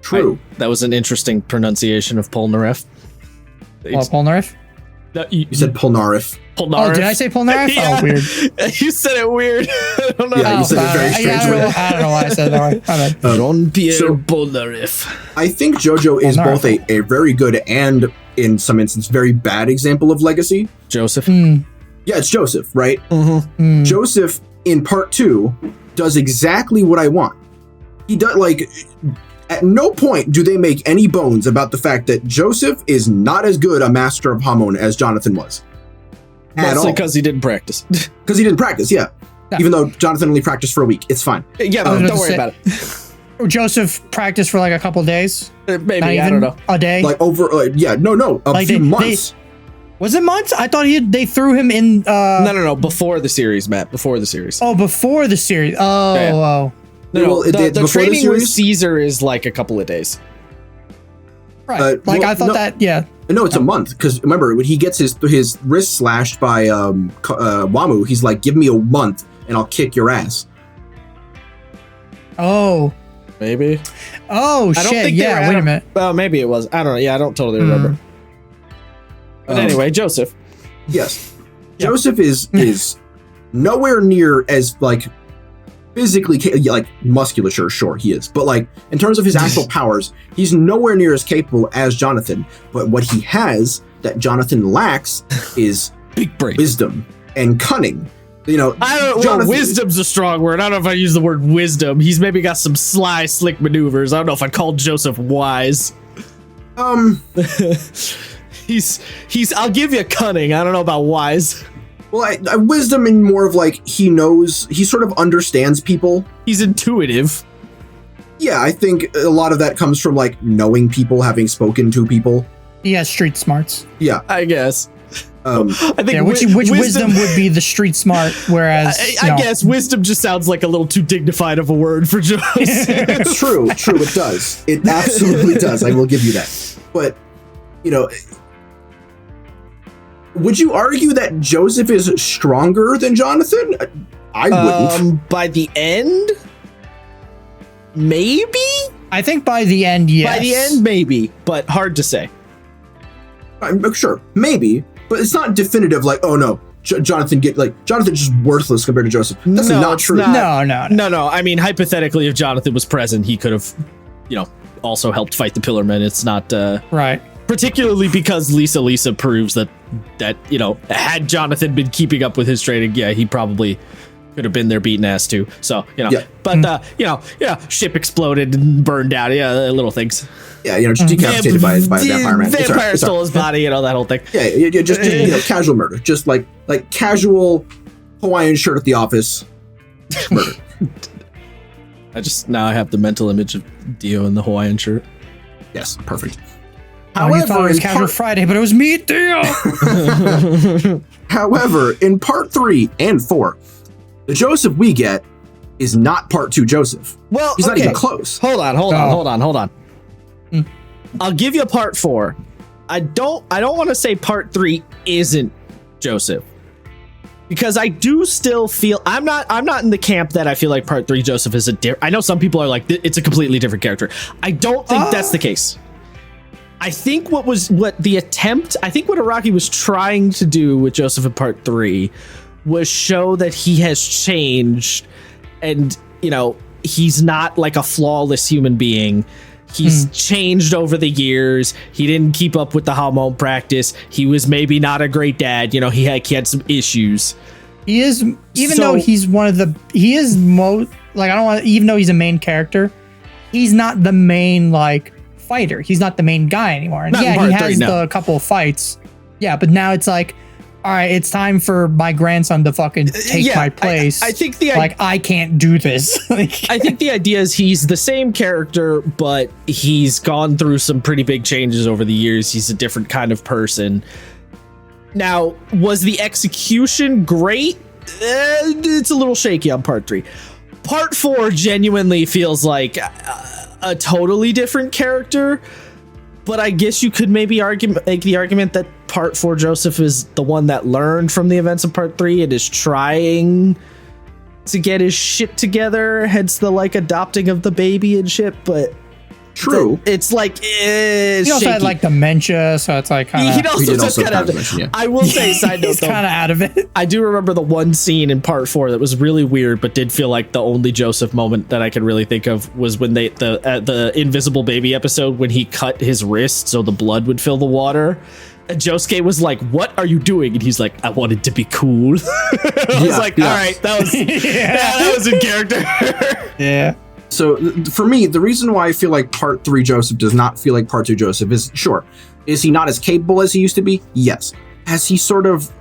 True. That was an interesting pronunciation of Polnareff. Polnareff? No, you said Polnareff. Oh, did I say Polnareff? Yeah. Oh, weird. You said it weird. I don't know. Yeah, you said it very strange way. I don't know why I said it that way. Jean-Pierre Polnareff. I think JoJo is both a very good and, in some instances, very bad example of legacy. Joseph? Yeah, it's Joseph, right? Mm-hmm. Joseph, in part 2, does exactly what I want. He does, like, At no point do they make any bones about the fact that Joseph is not as good a master of Hamon as Jonathan was. Mostly because he didn't practice. Because he didn't practice, yeah. Even though Jonathan only practiced for a week. It's fine. Yeah, but don't worry about it. Joseph practiced for like a couple days. Maybe, I don't know. A day. Like over, a few months. Was it months? I thought they threw him in. No. Before the series, Matt. Before the series. Oh, before the series. Oh, yeah. Oh. No, the training with Caesar is like a couple of days. Right. I thought that. Yeah. No, it's a month. Because remember, when he gets his wrist slashed by Wamu, he's like, "Give me a month, and I'll kick your ass." Oh. Maybe. Oh I don't shit! think Yeah. Wait a minute. Well, maybe it was. I don't know. Yeah, I don't totally remember. But anyway, Joseph. Yes, Joseph is nowhere near as like physically like musculature. Sure, he is, but like in terms of his actual powers, he's nowhere near as capable as Jonathan. But what he has that Jonathan lacks is big brain, wisdom, and cunning. You know, I don't know. Wisdom's a strong word. I don't know if I use the word wisdom. He's maybe got some sly, slick maneuvers. I don't know if I called Joseph wise. He's. I'll give you cunning. I don't know about wise. Well, wisdom in more of like he sort of understands people. He's intuitive. Yeah, I think a lot of that comes from like knowing people, having spoken to people. He has street smarts. Yeah, I guess. I think which wisdom would be the street smart, whereas I guess wisdom just sounds like a little too dignified of a word for Joseph. It's true, it does. It absolutely does. I will give you that. But would you argue that Joseph is stronger than Jonathan? I wouldn't. By the end, maybe. I think by the end, yes. By the end, maybe, but hard to say. I'm sure, maybe. But it's not definitive, like, oh no, Jonathan's just worthless compared to Joseph. That's not true. No. I mean, hypothetically, if Jonathan was present, he could have, also helped fight the Pillarmen. It's not right. Particularly because Lisa proves that had Jonathan been keeping up with his training, yeah, he probably could have been there beating ass too. So ship exploded and burned down. Yeah, little things. Yeah, just decapitated by a vampire man. Vampire stole his body, that whole thing. Yeah, just casual murder, just like casual Hawaiian shirt at the office murder. I have the mental image of Dio in the Hawaiian shirt. Yes, perfect. However, you thought it was Casual Friday, but it was me, Dio. However, in part 3 and 4, the Joseph we get is not part 2 Joseph. Well, he's not even close. Hold on. I'll give you part 4. I don't want to say part 3 isn't Joseph, because I do still feel I'm not in the camp that I feel like part 3 Joseph is I know some people are like it's a completely different character. I don't think that's the case. I think what Araki was trying to do with Joseph in part 3 was show that he has changed, and he's not like a flawless human being. He's changed over the years. He didn't keep up with the Hamon practice. He was maybe not a great dad. He had some issues. He is, even though he's even though he's a main character, he's not the main fighter. He's not the main guy anymore. And yeah, he has the couple of fights. Yeah, but now it's like, all right, it's time for my grandson to fucking take my place. I think I can't do this. I think the idea is he's the same character, but he's gone through some pretty big changes over the years. He's a different kind of person. Now, was the execution great? It's a little shaky on part 3. Part 4 genuinely feels like a totally different character. But I guess you could maybe make the argument that part 4 Joseph is the one that learned from the events of part 3 and is trying to get his shit together, hence the adopting of the baby and shit. But true, it's like he also had dementia, so it's like kind of. He also just kind of. I will say, side note, he's kind of out of it. I do remember the one scene in part 4 that was really weird, but did feel like the only Joseph moment that I can really think of was when the Invisible Baby episode, when he cut his wrist so the blood would fill the water. And Josuke was like, "What are you doing?" And he's like, "I wanted to be cool." I was like, "All right, that was that was in character." Yeah. So for me, the reason why I feel like part 3 Joseph does not feel like part 2 Joseph is, sure, is he not as capable as he used to be? Yes. Has he sort of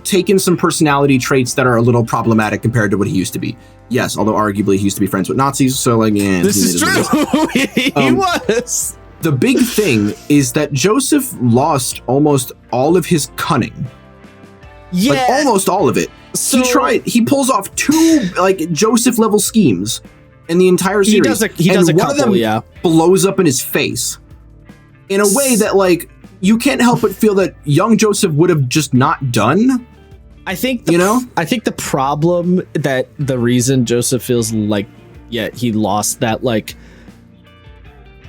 taken some personality traits that are a little problematic compared to what he used to be? Yes, although arguably he used to be friends with Nazis, so like, yeah. This is true. He was. The big thing is that Joseph lost almost all of his cunning. Yeah. Like, almost all of it. So, he pulls off 2 like Joseph level schemes in the entire series. He does a one couple, of them yeah. blows up in his face in a way that like you can't help but feel that young Joseph would have just not done. I think I think the problem that the reason Joseph feels like he lost that like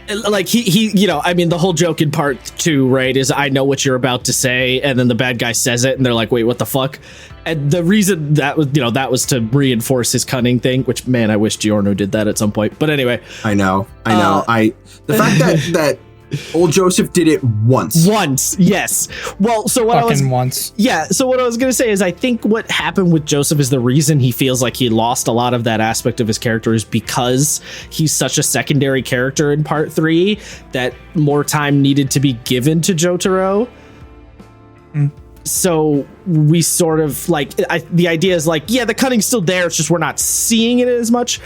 he I mean the whole joke in part 2, right, is I know what you're about to say, and then the bad guy says it and they're like, wait, what the fuck? And the reason that was that was to reinforce his cunning thing, which, man, I wish Giorno did that at some point. But anyway, I know the fact that old Joseph did it once, yes. Well, so what so what I was gonna say is I think what happened with Joseph is the reason he feels like he lost a lot of that aspect of his character is because he's such a secondary character in part 3 that more time needed to be given to Jotaro. So we sort of like the idea is like, yeah, the cunning's still there, it's just we're not seeing it as much.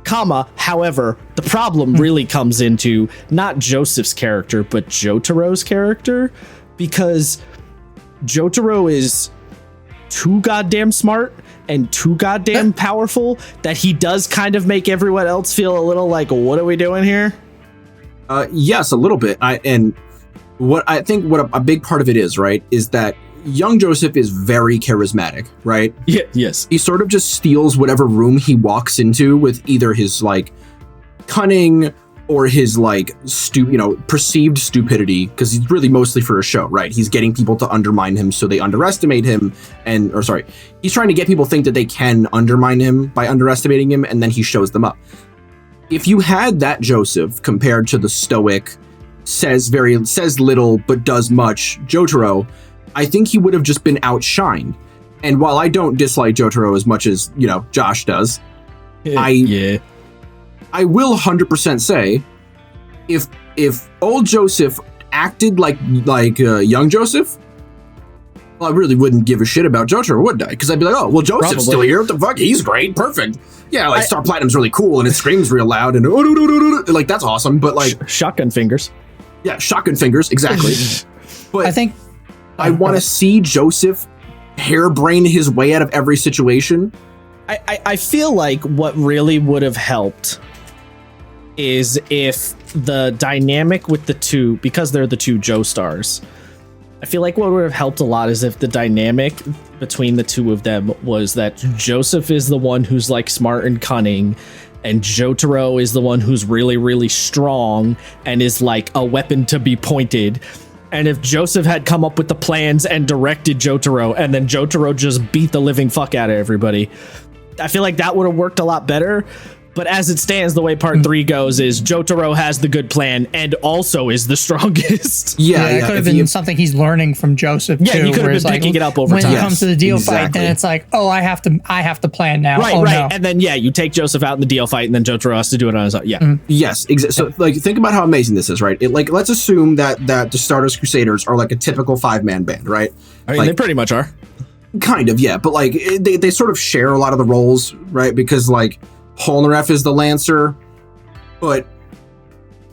However, the problem really comes into not Joseph's character, but Jotaro's character, because Jotaro is too goddamn smart and too goddamn powerful that he does kind of make everyone else feel a little like, what are we doing here? Yes, a little bit. What a big part of it is, right, is that young Joseph is very charismatic, right? Yeah, yes. He sort of just steals whatever room he walks into with either his like cunning or his like perceived stupidity, because he's really mostly for a show, right? He's getting people to undermine him so they underestimate him, he's trying to get people to think that they can undermine him by underestimating him, and then he shows them up. If you had that Joseph compared to the stoic, says little but does much Jotaro, I think he would have just been outshined. And while I don't dislike Jotaro as much as, Josh does, I will 100% say if old Joseph acted like young Joseph, well, I really wouldn't give a shit about Jotaro, would I? Because I'd be like, oh, well, Joseph's still here. What the fuck? He's great. Perfect. Yeah, like Star Platinum's really cool and it screams real loud and like that's awesome. But like shotgun fingers. Yeah, shotgun fingers, exactly. But I think I want to see Joseph hairbrain his way out of every situation. I feel like what really would have helped is if the dynamic with the two, because they're the two Joestars, I feel like what would have helped a lot is if the dynamic between the two of them was that Joseph is the one who's like smart and cunning, and Jotaro is the one who's really, really strong and is like a weapon to be pointed. And if Joseph had come up with the plans and directed Jotaro, and then Jotaro just beat the living fuck out of everybody, I feel like that would have worked a lot better. But as it stands, the way part 3 goes is Jotaro has the good plan and also is the strongest. Yeah, it could have been something he's learning from Joseph. Yeah, he could have been picking it up over time. When it comes to the deal fight, then it's like, oh, I have to plan now. Right, no. And then you take Joseph out in the deal fight, and then Jotaro has to do it on his own. Yeah. Yes, exactly. So like, think about how amazing this is, right? Let's assume that the Stardust Crusaders are like a typical 5-man band, right? I mean, they pretty much are. Kind of, yeah. But like, they sort of share a lot of the roles, right? Because like, Polnareff is the Lancer, but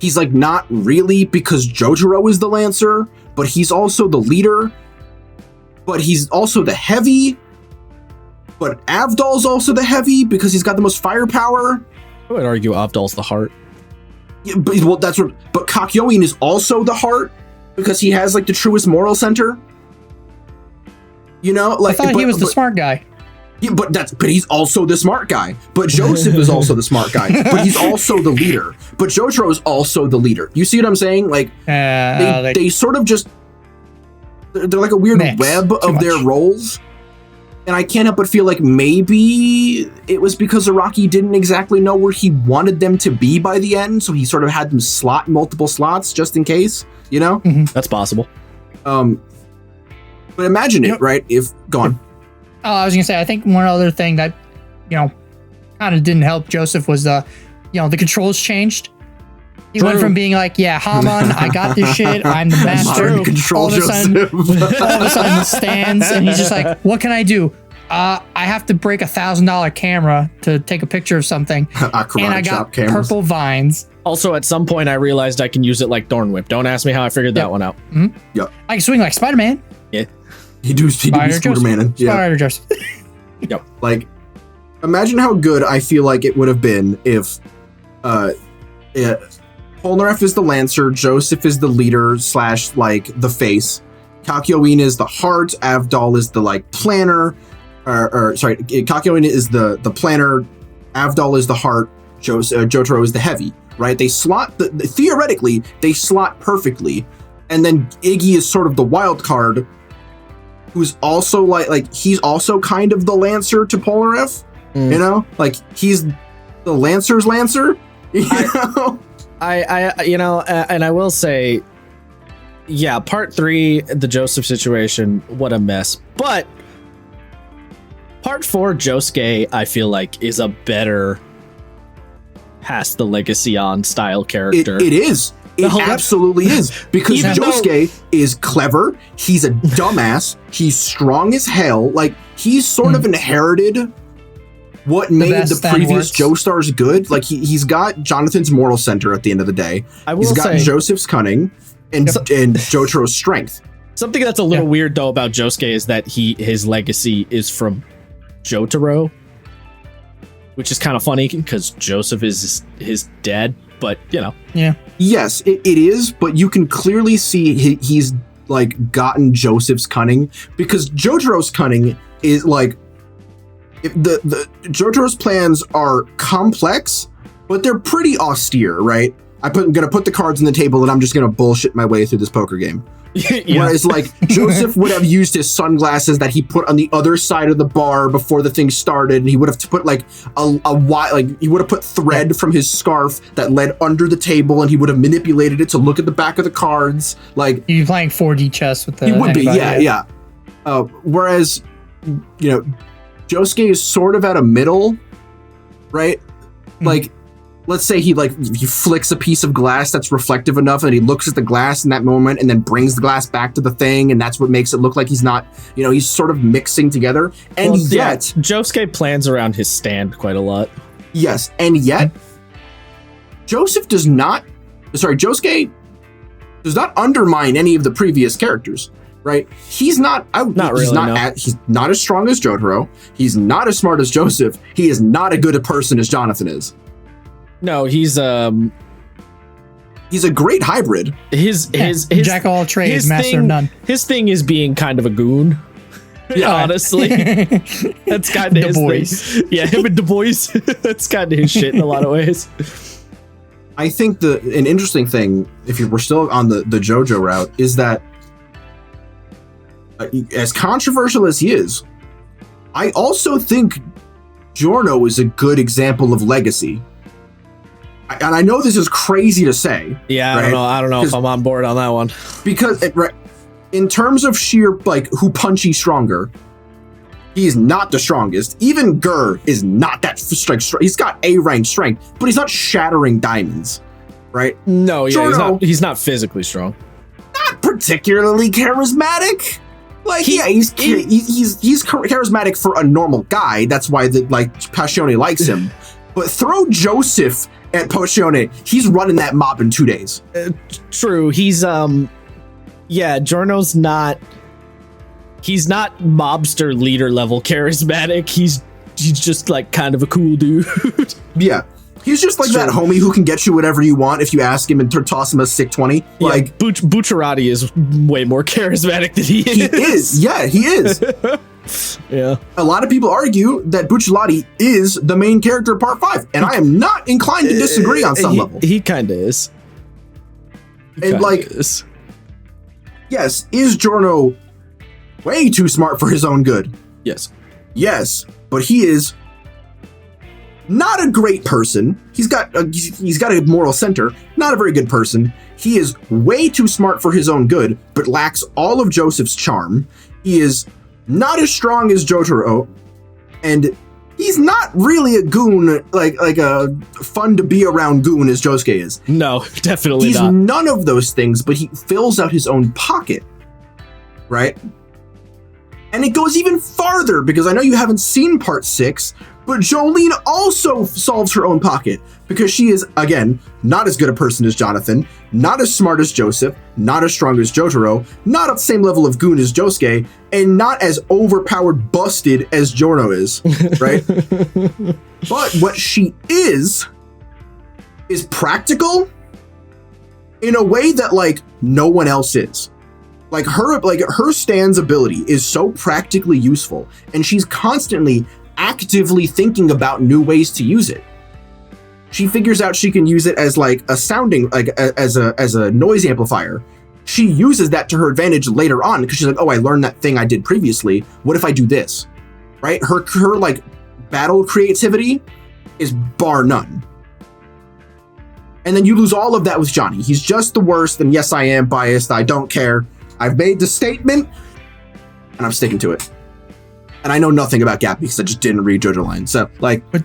he's like not really, because Jotaro is the Lancer, but he's also the leader, but he's also the heavy, but Avdol's also the heavy because he's got the most firepower. I would argue Avdol's the heart. Yeah, but but Kakyoin is also the heart because he has like the truest moral center. I thought he was the smart guy. Yeah, but he's also the smart guy. But Joseph is also the smart guy. But he's also the leader. But Jotaro is also the leader. You see what I'm saying? Like they sort of just they're like a weird web of their roles. And I can't help but feel like maybe it was because Araki didn't exactly know where he wanted them to be by the end, so he sort of had them slot multiple slots just in case. That's possible. But imagine it, right? Go on. I was gonna say, I think one other thing that, kind of didn't help Joseph was the controls changed. He went from being like, yeah, Haman, I got this shit, I'm the master. Control all of a sudden the stands, and he's just like, what can I do? I have to break $1,000 camera to take a picture of something. And I got purple vines. Also, at some point, I realized I can use it like Thorn Whip. Don't ask me how I figured that one out. Mm-hmm. Yep. I can swing like Spider-Man. Yeah. He do Spider-Man. Yeah. Spider-Joseph. Yep. Like, imagine how good I feel like it would have been if Polnareff is the Lancer, Joseph is the leader / like the face, Kakyoin is the heart, Avdol is the like planner, Kakyoin is the planner, Avdol is the heart, Jotaro is the heavy, right? They slot, theoretically, they slot perfectly, and then Iggy is sort of the wild card, who's also like he's also kind of the Lancer to Polnareff, you know? Like, he's the Lancer's Lancer, you know? And I will say, yeah, part 3, the Joseph situation, what a mess. But part 4, Josuke, I feel like, is a better pass the legacy on style character. It is. It absolutely is. Because Josuke is clever. He's a dumbass. He's strong as hell. Like, he's sort of inherited what made the previous Joestars good. Like, he's got Jonathan's moral center at the end of the day. He's got Joseph's cunning and Jotaro's strength. Something that's a little weird though about Josuke is that his legacy is from Jotaro, which is kind of funny because Joseph is his dad, but Yeah. Yes, it is, but you can clearly see he's like gotten Joseph's cunning, because Jotaro's cunning is like, the Jotaro's plans are complex, but they're pretty austere, right? I'm gonna put the cards on the table and I'm just gonna bullshit my way through this poker game. Whereas like Joseph would have used his sunglasses that he put on the other side of the bar before the thing started, and he would have put like he would have put thread from his scarf that led under the table, and he would have manipulated it to look at the back of the cards. Like, you'd be playing 4D chess with the. He would be, yeah. Whereas, Josuke is sort of at a middle, right? Like, let's say he flicks a piece of glass that's reflective enough that he looks at the glass in that moment and then brings the glass back to the thing, and that's what makes it look like he's not, he's sort of mixing together. And yet Josuke plans around his stand quite a lot. Yes, and yet Josuke does not undermine any of the previous characters. Right? He's not as strong as Jotaro. He's not as smart as Joseph. He is not as good a person as Jonathan is. No, he's a great hybrid. His jack of all trades, master of none. His thing is being kind of a goon. Yeah, honestly, that's kind of his thing. Yeah, him and Du Bois. That's kind of his shit in a lot of ways. I think an interesting thing, if we're still on the JoJo route, is that as controversial as he is, I also think Giorno is a good example of legacy. And I know this is crazy to say. Yeah, right? I don't know if I'm on board on that one. Because in terms of sheer, like, who punchy stronger, he's not the strongest. Even Gur is not that strength. He's got A-rank strength, but he's not shattering diamonds, right? No, yeah, Giorno, he's not physically strong. Not particularly charismatic. Like, he's charismatic for a normal guy. That's why Passione likes him. But throw Joseph at Passione, he's running that mob in 2 days. True. He's Giorno's not. He's not mobster leader level charismatic. He's just like kind of a cool dude. Yeah. He's just like that homie who can get you whatever you want if you ask him and toss him a sick 20. Like, yeah, Bucciarati is way more charismatic than he is. He is. Yeah, he is. Yeah. A lot of people argue that Bucciarati is the main character of Part 5, and I am not inclined to disagree on some level. He kind of is. Yes, is Giorno way too smart for his own good? Yes. Yes, but he is not a great person. He's got a moral center. Not a very good person. He is way too smart for his own good, but lacks all of Joseph's charm. He is not as strong as Jotaro, and he's not really a goon, like a fun to be around goon as Josuke is. No, definitely He's not. none of those things, but he fills out his own pocket, right? And it goes even farther, because I know you haven't seen part 6, but Jolene also solves her own pocket, because she is, again, not as good a person as Jonathan, not as smart as Joseph, not as strong as Jotaro, not at the same level of goon as Josuke, and not as overpowered busted as Giorno is, right? But what she is practical in a way that, like, no one else is. Like her Stan's ability is so practically useful, and she's constantly actively thinking about new ways to use it. She figures out she can use it as like a sounding, like as a noise amplifier. She uses that to her advantage later on, because she's like, oh, I learned that thing I did previously. What if I do this? Right? Her like battle creativity is bar none. And then you lose all of that with Johnny. He's just the worst, and yes, I am biased. I don't care. I've made the statement, and I'm sticking to it. And I know nothing about Gap because I just didn't read JoJo Line. So, like, but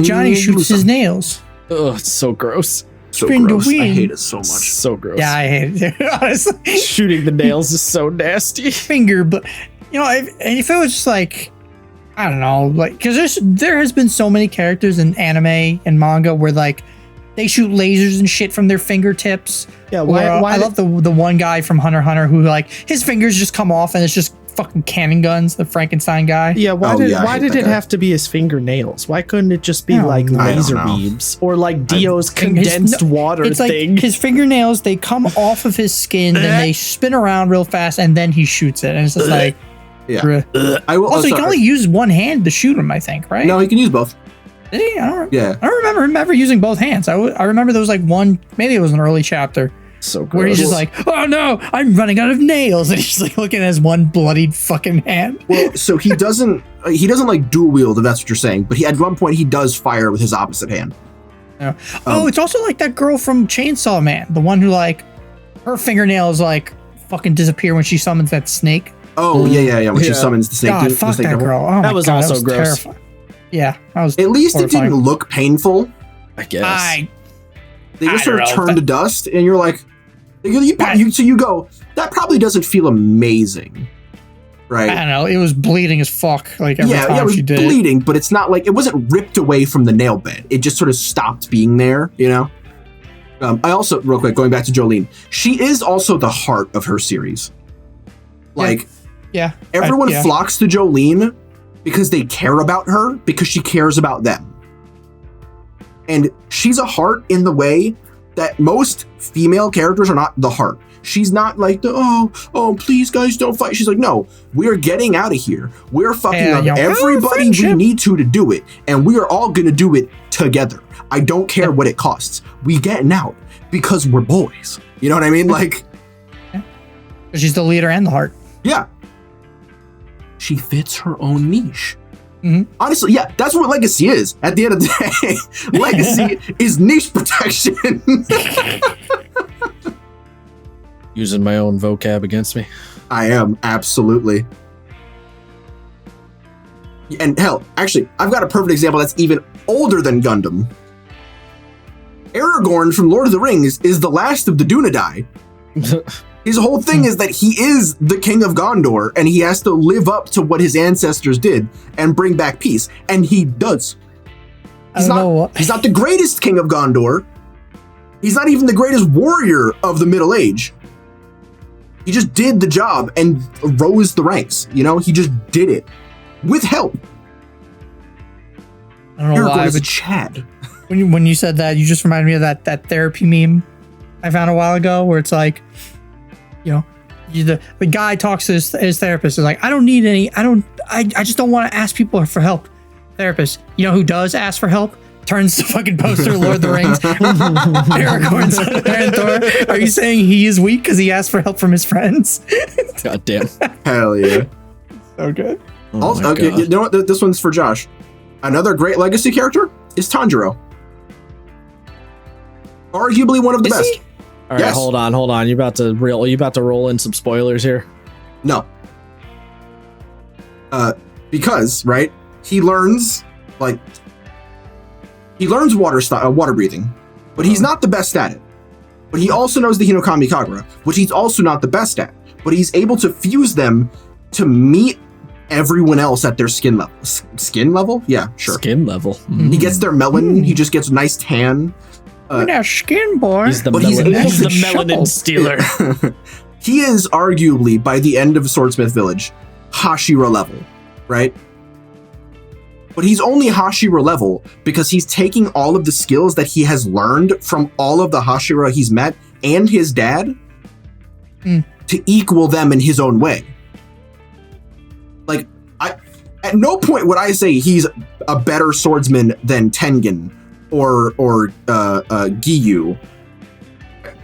Johnny shoots his nails. Oh, it's so gross. So Spin to gross. I win. hate it so much. So gross. Yeah, I hate it, honestly. Shooting the nails is so nasty. Finger, but if it was just like, I don't know, like, because there has been so many characters in anime and manga where like they shoot lasers and shit from their fingertips. Yeah, why I love the one guy from Hunter x Hunter who like his fingers just come off and it's just fucking cannon guns, the Frankenstein guy. Yeah, why did it guy. have to be his fingernails? Why couldn't it just be like I don't laser know. beams or like Dio's condensed water It's thing? like his fingernails, they come off of his skin, then they spin around real fast, and then he shoots it. And it's just like, Yeah. bruh. I will Also, you can only use one hand to shoot him, I think, right? No, he can use both. Did he? I don't Yeah. remember him ever using both hands. I remember there was like one, maybe it was an early chapter, So gross. where he's just like, oh no, I'm running out of nails. And he's like looking at his one bloodied fucking hand. Well, so he doesn't like dual wield, if that's what you're saying, but at one point he does fire with his opposite hand. Yeah. It's also like that girl from Chainsaw Man, the one who like, her fingernails like fucking disappear when she summons that snake. Oh, yeah. When she Yeah. summons the snake. God, the fuck snake that devil. girl. Oh That my was God, also that was gross. terrifying. Yeah, that was At least horrifying. it didn't look painful. I guess. They just I sort of don't know, turn to dust, and you're like, so you go, that probably doesn't feel amazing, right? I don't know. It was bleeding as fuck. Like every Yeah, time it was she did it. bleeding, but it's not like it wasn't ripped away from the nail bed. It just sort of stopped being there, you know? I also, real quick, going back to Jolene, she is also the heart of her series. Like, Yeah. everyone yeah. flocks to Jolene because they care about her, because she cares about them. And she's a heart in the way that most female characters are not the heart. She's not like, oh, please guys don't fight. She's like, no, we're getting out of here. We're fucking up everybody we need to do it. And we are all going to do it together. I don't care what it costs. We getting out because we're boys. You know what I mean? Like, She's the leader and the heart. yeah. She fits her own niche. Mm-hmm. Honestly, yeah, that's what legacy is. At the end of the day, legacy is niche protection. Using my own vocab against me. I am, absolutely. And hell, actually, I've got a perfect example that's even older than Gundam. Aragorn from Lord of the Rings is the last of the Dunedain. His whole thing is that he is the king of Gondor, and he has to live up to what his ancestors did and bring back peace. And he does. He's not the greatest king of Gondor. He's not even the greatest warrior of the Middle Age. He just did the job and rose the ranks. You know, he just did it with help. I don't know why, Aragorn is but Chad. when you said that, you just reminded me of that therapy meme I found a while ago, where it's like, you know, the guy talks to his therapist. Is like, I just don't want to ask people for help. Therapist, you know who does ask for help? Turns the fucking poster, Lord of the Rings. Aragorn's there and Thor. Are you saying he is weak because he asked for help from his friends? God damn. Hell yeah. So good. Oh Also, my okay, God. you know what? This one's for Josh. Another great legacy character is Tanjiro. Arguably one of the Is best. he? All right, Yes. hold on. You about to roll in some spoilers here? No. Because, right, he learns Like, he learns water breathing, but he's not the best at it. But he also knows the Hinokami Kagura, which he's also not the best at. But he's able to fuse them to meet everyone else at their skin level. Skin level? Yeah, sure. Skin level. He gets their melanin. He just gets a nice tan. That skin, boy. He's the, But melanin, he's he's the able to melanin stealer. He is arguably, by the end of Swordsmith Village, Hashira level, right? But he's only Hashira level because he's taking all of the skills that he has learned from all of the Hashira he's met and his dad to equal them in his own way. Like, at no point would I say he's a better swordsman than Tengen or Giyu.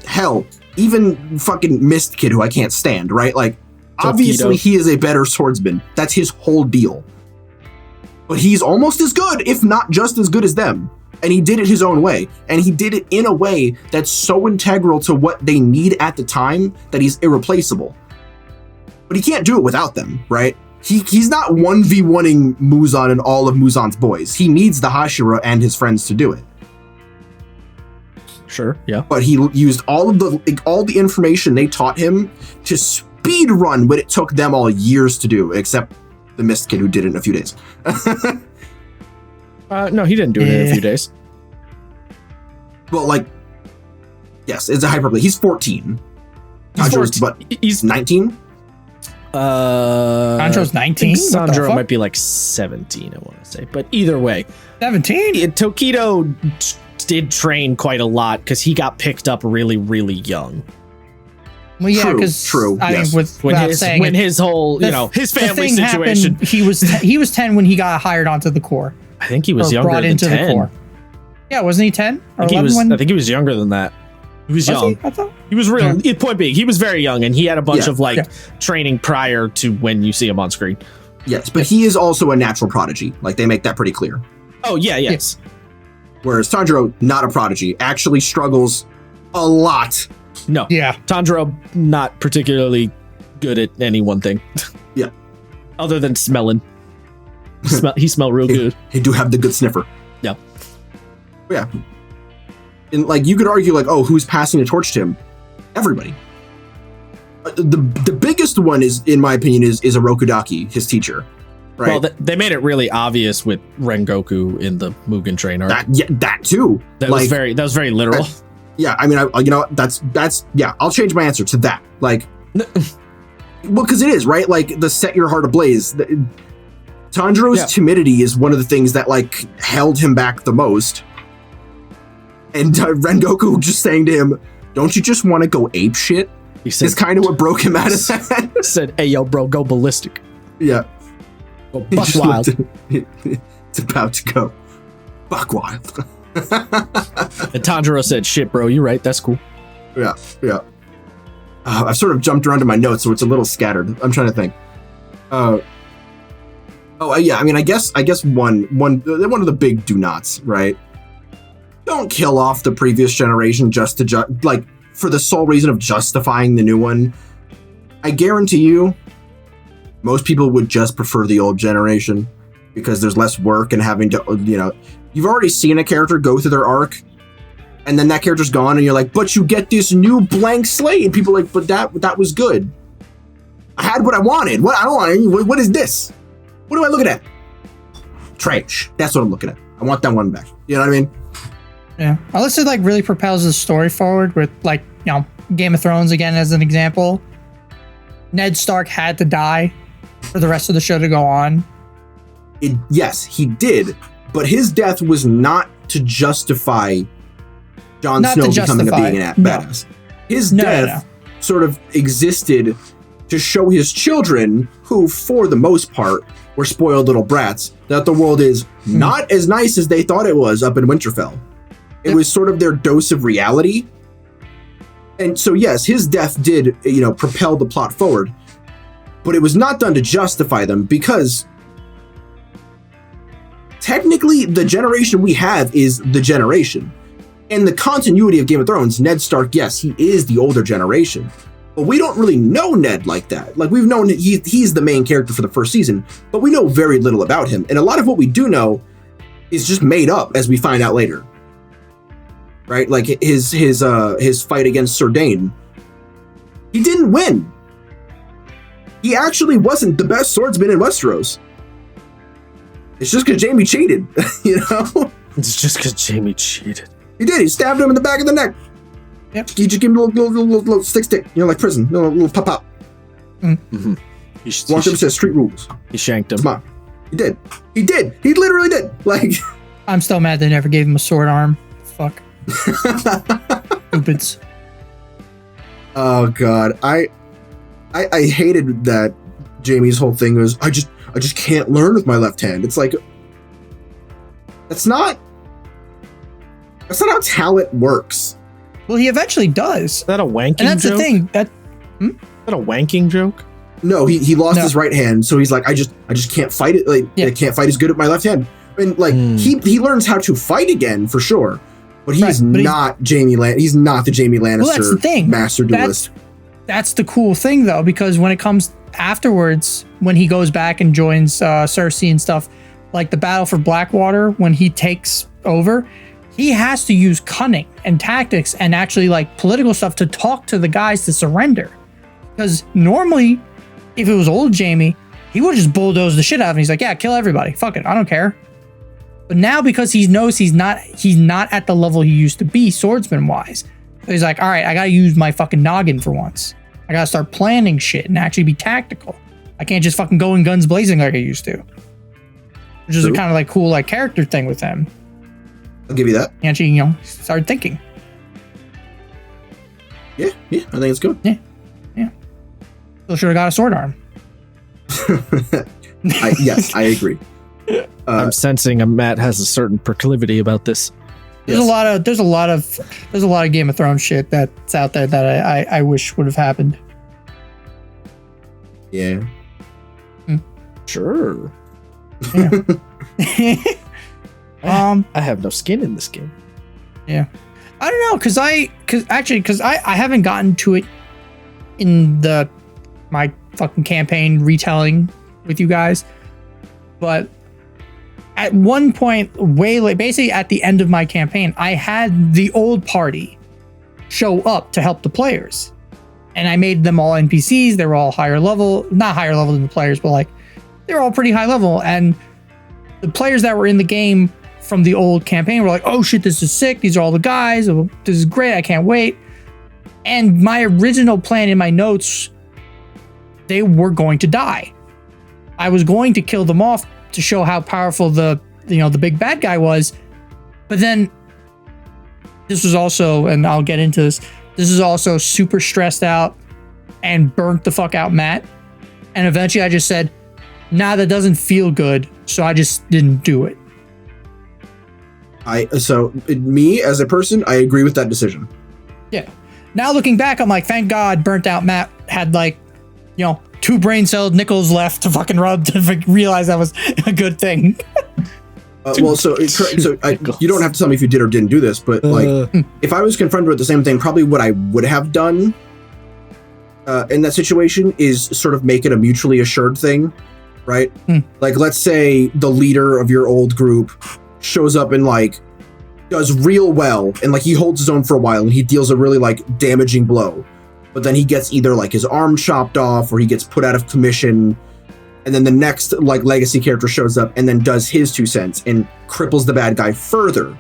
Hell, even fucking Mist Kid, who I can't stand, right? Like, obviously he is a better swordsman. That's his whole deal. But he's almost as good, if not just as good as them. And he did it his own way. And he did it in a way that's so integral to what they need at the time that he's irreplaceable. But he can't do it without them, right? He's not 1v1ing Muzan and all of Muzan's boys. He needs the Hashira and his friends to do it. Sure, yeah. But he used all the information they taught him to speed run what it took them all years to do, except the Mist Kid who did it in a few days. No, he didn't do it in a few days. Well, like, yes, it's a hyperbole. He's 14. He's 19? Sancho's 19? Sandro might be like 17, I want to say. But either way. 17? Tokido did train quite a lot because he got picked up really, really young. Well, yeah, because true. I Yes. mean, When his whole, his family situation. Happened, he was 10 when he got hired onto the Corps. I think he was younger brought than into 10. the Corps. Yeah, wasn't he 10? I think he was younger than that. He was young. He? I thought. He was real. Point being, he was very young, and he had a bunch of Yeah. training prior to when you see him on screen. Yes, but he is also a natural prodigy. Like, they make that pretty clear. Oh yeah, yes. Whereas Tanjiro, not a prodigy, actually struggles a lot. No. Yeah. Tanjiro, not particularly good at any one thing. Yeah. Other than smelling. He smelled real good. He do have the good sniffer. Yeah. Yeah. And like, you could argue, like, oh, who's passing the torch to him? Everybody. The biggest one is, in my opinion, is Orokodaki, his teacher. Right? Well, they made it really obvious with Rengoku in the Mugen Train arc. That too. That was very literal. Yeah, I mean, that's I'll change my answer to that. Like, well, because it is, right? Like, the set your heart ablaze. Tanjiro's timidity is one of the things that, like, held him back the most. And Rengoku just saying to him, "Don't you just want to go ape shit?" He said, is kind of what broke him out of that. Said, "Hey, yo, bro, go ballistic. Yeah. Go buck wild." It's about to go buck wild. And Tanjiro said, "Shit, bro, you're right. That's cool." Yeah. I've sort of jumped around to my notes, so it's a little scattered. I'm trying to think. Yeah. I mean, I guess one of the big do nots, right? Don't kill off the previous generation just to for the sole reason of justifying the new one. I guarantee you, most people would just prefer the old generation because there's less work and having to, you've already seen a character go through their arc, and then that character's gone, and you're like, but you get this new blank slate. And people are like, but that was good. I had what I wanted. What I don't want any. What is this? What am I looking at? Trash. That's what I'm looking at. I want that one back. You know what I mean? Yeah. Unless it really propels the story forward with Game of Thrones again as an example. Ned Stark had to die for the rest of the show to go on. Yes, he did, but his death was not to justify Jon Snow becoming being a badass. His death sort of existed to show his children, who for the most part were spoiled little brats, that the world is not as nice as they thought it was up in Winterfell. It was sort of their dose of reality. And so, yes, his death did, propel the plot forward, but it was not done to justify them because technically the generation we have is the generation. In the continuity of Game of Thrones, Ned Stark, yes, he is the older generation, but we don't really know Ned like that. Like, we've known he's the main character for the first season, but we know very little about him. And a lot of what we do know is just made up, as we find out later. Right? Like his fight against Sordane, he didn't win. He actually wasn't the best swordsman in Westeros. It's just because Jaime cheated, you know? It's just because Jaime cheated. He did. He stabbed him in the back of the neck. Yep. He just gave him a little stick, you know, like prison, little pop. Mm-hmm. Walked him and said street rules. He shanked him. Come on. He did. He literally did. Like, I'm still mad they never gave him a sword arm. Fuck. Stupids. Oh God, I hated that Jaime's whole thing was I just can't learn with my left hand. It's like that's not how talent works. Well, he eventually does. Is that a wanking joke? And that's the thing. Is that a wanking joke? No, he lost his right hand, so he's like I just can't fight it. Like I can't fight as good with my left hand. And like he learns how to fight again for sure. But he's not he's not the Jaime Lannister, well, that's the thing. Master duelist. That's the cool thing, though, because when it comes afterwards, when he goes back and joins Cersei and stuff, like the battle for Blackwater, when he takes over, he has to use cunning and tactics and actually like political stuff to talk to the guys to surrender. Because normally, if it was old Jaime, he would just bulldoze the shit out of him. He's like, yeah, kill everybody. Fuck it. I don't care. But now, because he knows he's not at the level he used to be swordsman wise, so he's like, all right, I gotta use my fucking noggin for once. I gotta start planning shit and actually be tactical. I can't just fucking go in guns blazing like I used to. Which is a kind of like cool like character thing with him. I'll give you that. He actually, you know, started thinking. Yeah, I think it's good. Yeah. Still should have got a sword arm. Yes, I agree. I'm sensing Matt has a certain proclivity about this. There's a lot of Game of Thrones shit that's out there that I wish would have happened. Yeah. Sure. Yeah. I have no skin in this game. Yeah. I don't know, because I haven't gotten to it in my fucking campaign retelling with you guys, but at one point, basically at the end of my campaign, I had the old party show up to help the players. And I made them all NPCs. They were all higher level, not higher level than the players, but like, they were all pretty high level. And the players that were in the game from the old campaign were like, oh shit, this is sick. These are all the guys. This is great. I can't wait. And my original plan in my notes, they were going to die. I was going to kill them off to show how powerful the big bad guy was. But then this was also, and I'll get into this is also super stressed out and burnt the fuck out Matt. And eventually I just said, nah, that doesn't feel good. So I just didn't do it. Me as a person, I agree with that decision. Yeah. Now looking back, I'm like, thank God burnt out Matt had like, 2 brain celled nickels left to fucking rub to realize that was a good thing. You don't have to tell me if you did or didn't do this, but like, if I was confronted with the same thing, probably what I would have done in that situation is sort of make it a mutually assured thing, right? Like, let's say the leader of your old group shows up and like does real well, and like he holds his own for a while, and he deals a really like damaging blow. But then he gets either like his arm chopped off or he gets put out of commission. And then the next like legacy character shows up and then does his 2 cents and cripples the bad guy further.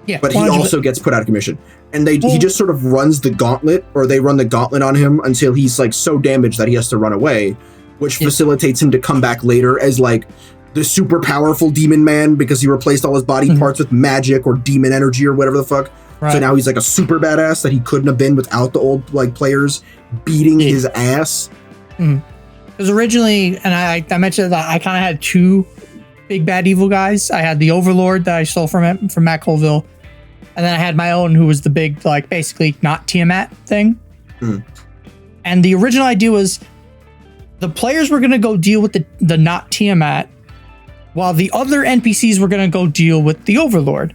Yeah. But he also gets put out of commission. And he just sort of runs the gauntlet, or they run the gauntlet on him until he's like so damaged that he has to run away, which facilitates him to come back later as like the super powerful demon man because he replaced all his body parts with magic or demon energy or whatever the fuck. Right. So now he's like a super badass that he couldn't have been without the old like players beating his ass. Because originally, and I mentioned that I kind of had 2 big bad evil guys. I had the Overlord that I stole from Matt Colville, and then I had my own who was the big like basically not Tiamat thing. And the original idea was the players were going to go deal with the not Tiamat, while the other NPCs were going to go deal with the Overlord.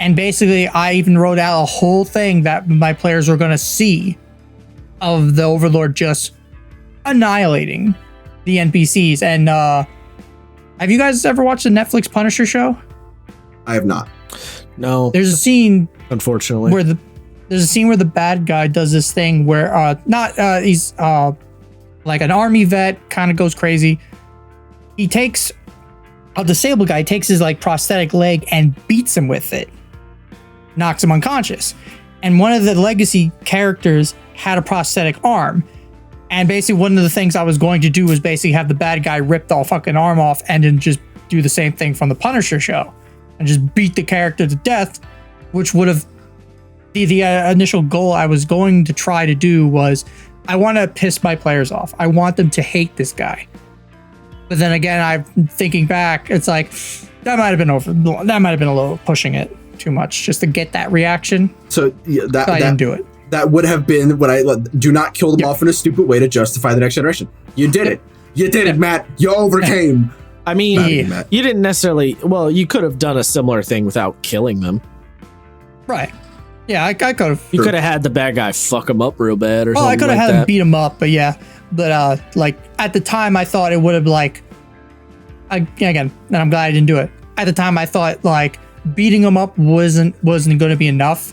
And basically, I even wrote out a whole thing that my players were going to see of the Overlord just annihilating the NPCs. And Have you guys ever watched the Netflix Punisher show? I have not. No, There's a scene unfortunately. where the bad guy does this thing where he's like an army vet, kind of goes crazy. He takes a disabled guy, takes his like prosthetic leg and beats him with it, knocks him unconscious. And one of the legacy characters had a prosthetic arm. And basically one of the things I was going to do was basically have the bad guy rip the fucking arm off and then just do the same thing from the Punisher show and just beat the character to death, which would have the initial goal I was going to try to do was I want to piss my players off. I want them to hate this guy. But then again, I'm thinking back, it's like that might have been a little pushing it too much just to get that reaction. So yeah, I didn't do it. That would have been what I do not kill them off in a stupid way to justify the next generation. You did it. You did it, Matt. You overcame. I mean, you didn't necessarily. Well, you could have done a similar thing without killing them. Right. Yeah, I could have. You could have had the bad guy fuck him up real bad, or something. I could have had him beat him up, but yeah. But like at the time, I thought it would have again, and I'm glad I didn't do it. At the time, I thought like beating him up wasn't going to be enough.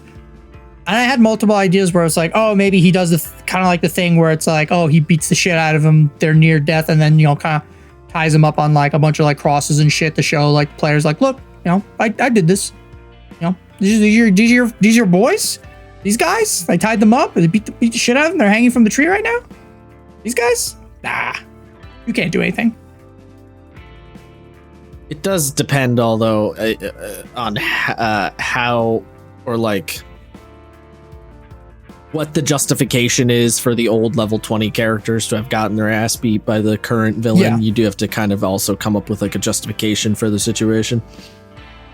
And I had multiple ideas where it's like, oh, maybe he does kind of like the thing where it's like, oh, he beats the shit out of him, they're near death, and then kind of ties him up on like a bunch of like crosses and shit to show like players like, look, I did this. These are your boys? These guys? I tied them up and they beat the shit out of them. They're hanging from the tree right now? These guys? Nah. You can't do anything. It does depend, although, on how or like what the justification is for the old level 20 characters to have gotten their ass beat by the current villain. Yeah. You do have to kind of also come up with like a justification for the situation.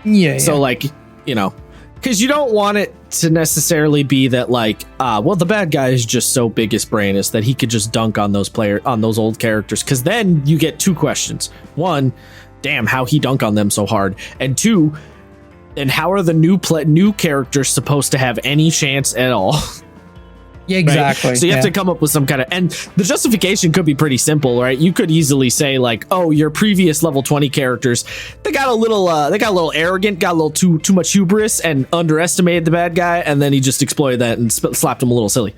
Yeah. So like, because you don't want it to necessarily be that like, well, the bad guy is just so biggest brainous that he could just dunk on those old characters. Because then you get two questions. One, damn, how he dunk on them so hard, and two, and how are the new characters supposed to have any chance at all? Yeah, exactly. Right? So you have to come up with some kind of, and the justification could be pretty simple, right? You could easily say like, oh, your previous level 20 characters, they got a little arrogant, got a little too much hubris, and underestimated the bad guy, and then he just exploited that and slapped him a little silly.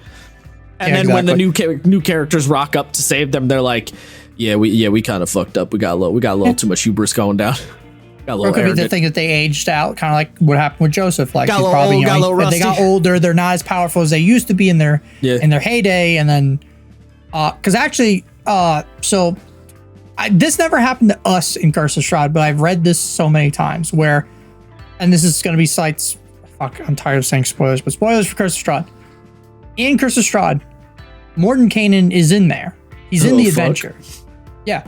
And then when the new characters rock up to save them, they're like, we kind of fucked up. We got a little too much hubris going down. Or it could be the thing that they aged out, kind of like what happened with Joseph. Like got they got older, they're not as powerful as they used to be in their heyday, and then because actually, this never happened to us in Curse of Strahd, but I've read this so many times where, and this is going to be sites. Fuck, I'm tired of saying spoilers, but spoilers for Curse of Strahd. In Curse of Strahd, Mordenkainen is in there. He's in the adventure. Yeah.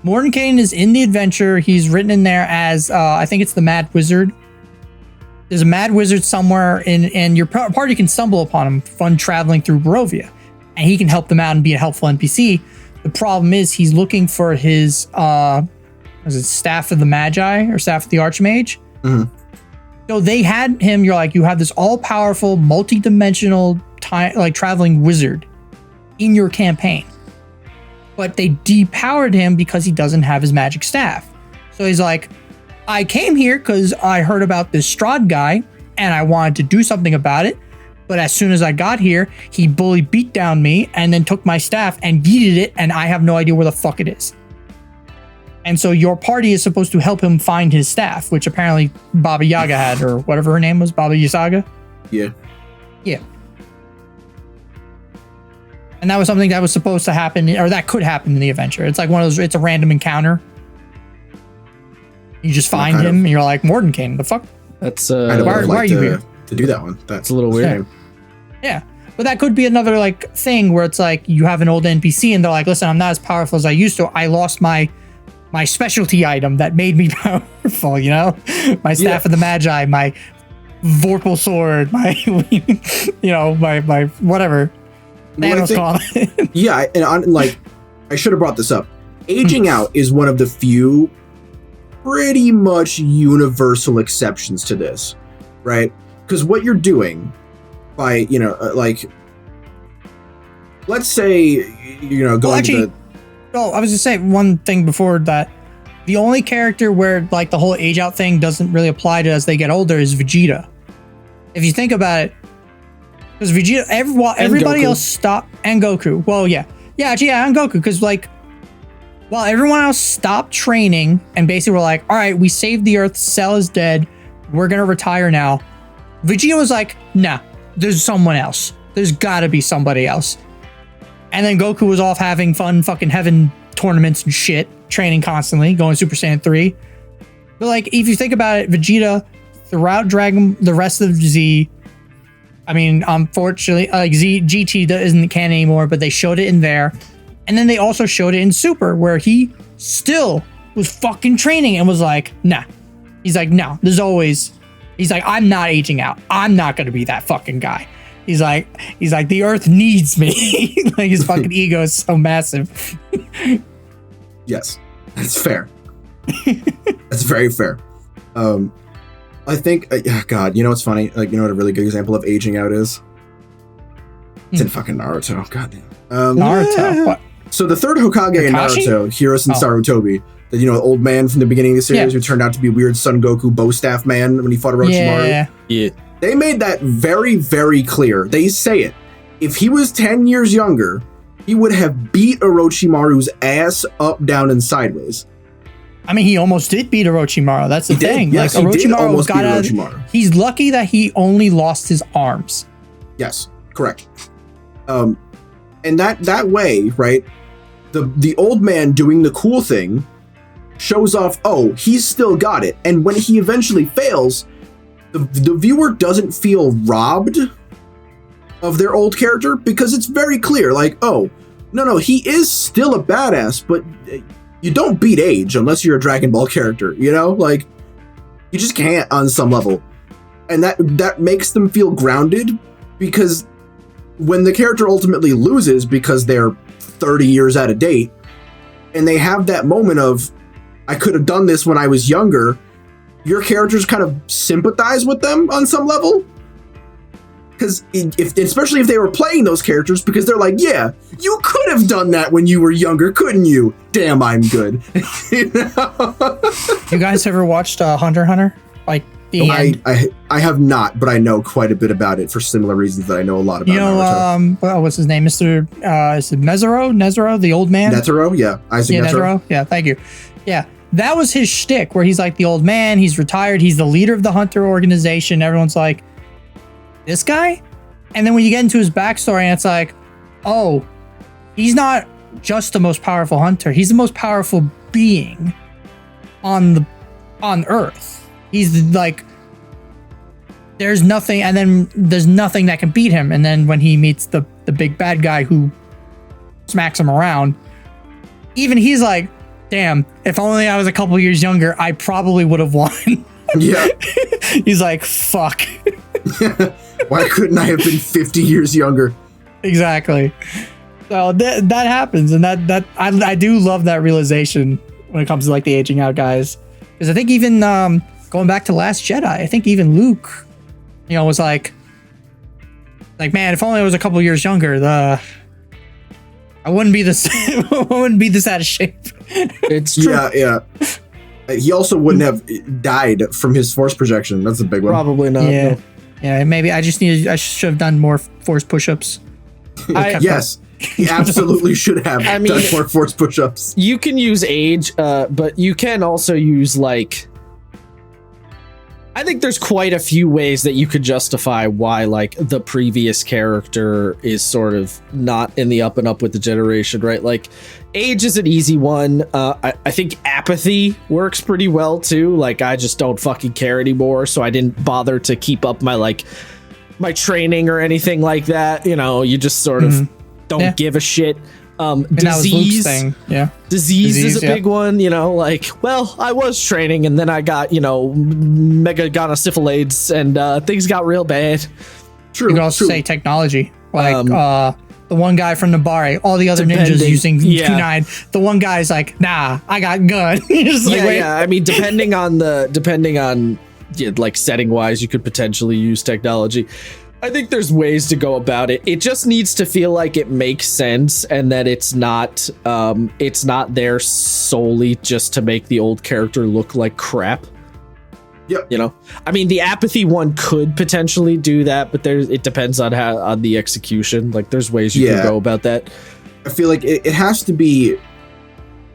Mordenkainen is in the adventure. He's written in there as, I think it's the Mad Wizard. There's a Mad Wizard somewhere, and your party can stumble upon him fun traveling through Barovia. And he can help them out and be a helpful NPC. The problem is he's looking for his, Staff of the Magi or Staff of the Archmage? Mm-hmm. So they had him, you have this all-powerful, multi-dimensional, traveling wizard in your campaign. But they depowered him because he doesn't have his magic staff. So he's like, I came here because I heard about this Strahd guy and I wanted to do something about it. But as soon as I got here, he beat down me and then took my staff and yeeted it, and I have no idea where the fuck it is. And so your party is supposed to help him find his staff, which apparently Baba Yaga had, or whatever her name was, Baba Yaga? Yeah. Yeah. And that was something that was supposed to happen, or that could happen in the adventure. It's like one of those, it's a random encounter. You just find him, and you're like, Mordenkainen, the fuck? That's, why are you here? To do that one. That's a little weird. Yeah. But that could be another, thing where it's like, you have an old NPC, and they're like, listen, I'm not as powerful as I used to. I lost my specialty item that made me powerful, My Staff of the Magi, my Vorpal Sword, my, my whatever. Yeah, and I should have brought this up. Aging out is one of the few pretty much universal exceptions to this, right? Because what you're doing by, let's say, I was just saying one thing before that. The only character where like the whole age out thing doesn't really apply to as they get older is Vegeta. If you think about it, because Vegeta, everybody else stopped, and Goku. Well, yeah, and Goku, because like, while everyone else stopped training and basically were like, all right, we saved the Earth, Cell is dead, we're gonna retire now. Vegeta was like, nah, there's someone else. There's gotta be somebody else. And then Goku was off having fun, fucking heaven tournaments and shit, training constantly, going Super Saiyan 3. But like, if you think about it, Vegeta throughout the rest of Z, I mean, unfortunately, like GT isn't canon anymore, but they showed it in there. And then they also showed it in Super, where he still was fucking training and was like, nah. He's like, no, he's like, I'm not aging out. I'm not going to be that fucking guy. He's like, the Earth needs me. Like, his fucking ego is so massive. Yes, that's fair. That's very fair. I think, God, you know what's funny? Like, you know what a really good example of aging out is? It's in fucking Naruto. Goddamn. Naruto? What? So the third Hokage in Naruto, Hiruzen Sarutobi, the old man from the beginning of the series who turned out to be weird Son Goku bow staff man when he fought Orochimaru. Yeah. They made that very, very clear. They say it. If he was 10 years younger, he would have beat Orochimaru's ass up, down, and sideways. I mean, he almost did beat Orochimaru. That's the thing. Yes, like, Orochimaru got out. Orochimaru. He's lucky that he only lost his arms. Yes, correct. And that way, right? The old man doing the cool thing shows off, oh, he's still got it. And when he eventually fails, the viewer doesn't feel robbed of their old character because it's very clear, like, oh, no, he is still a badass, but you don't beat age unless you're a Dragon Ball character, you know? Like, you just can't on some level. And that makes them feel grounded, because when the character ultimately loses because they're 30 years out of date, and they have that moment of, I could have done this when I was younger, your characters kind of sympathize with them on some level. Because especially if they were playing those characters, because they're like, yeah, you could have done that when you were younger, couldn't you? Damn, I'm good. You know? You guys ever watched Hunter x Hunter? Like the end? I have not, but I know quite a bit about it for similar reasons that I know a lot about. You know, Naruto. What's his name? Is it Nezuro, the old man? Netero, yeah. Isaac Netero. Yeah, thank you. Yeah. That was his shtick, where he's like the old man, he's retired, he's the leader of the Hunter organization. Everyone's like, this guy? And then when you get into his backstory, and it's like, oh, he's not just the most powerful hunter, he's the most powerful being on Earth. He's like, there's nothing, and then there's nothing that can beat him. And then when he meets the big bad guy who smacks him around, even he's like, damn, if only I was a couple years younger, I probably would have won. Yeah. He's like, fuck. Why couldn't I have been 50 years younger? Exactly. So that happens, and that I do love that realization when it comes to like the aging out guys, because I think even going back to Last Jedi, I think even Luke, you know, was like, man, if only I was a couple years younger, I wouldn't be this out of shape. It's true. Yeah. He also wouldn't have died from his force projection. That's a big one. Probably not. Yeah. No. Yeah, maybe I should have done more force push-ups. Yes, he absolutely should have done more force push-ups. You can use age, but you can also use, like, I think there's quite a few ways that you could justify why, like, the previous character is sort of not in the up and up with the generation, right? Like, age is an easy one. I think apathy works pretty well, too. Like, I just don't fucking care anymore, so I didn't bother to keep up my training or anything like that. You know, you just sort of don't give a shit. Disease is a big one, you know, like, well, I was training and then I got, you know, mega gonosyphilades and things got real bad. True. You could also say technology, like the one guy from Nabari, all the other ninjas using Q9. The one guy's like, nah, I got gun. I mean, depending on like setting wise, you could potentially use technology. I think there's ways to go about it. It just needs to feel like it makes sense and that it's not there solely just to make the old character look like crap. Yep. You know, I mean, the apathy one could potentially do that, but it depends on on the execution. Like, there's ways you can go about that. I feel like it has to be.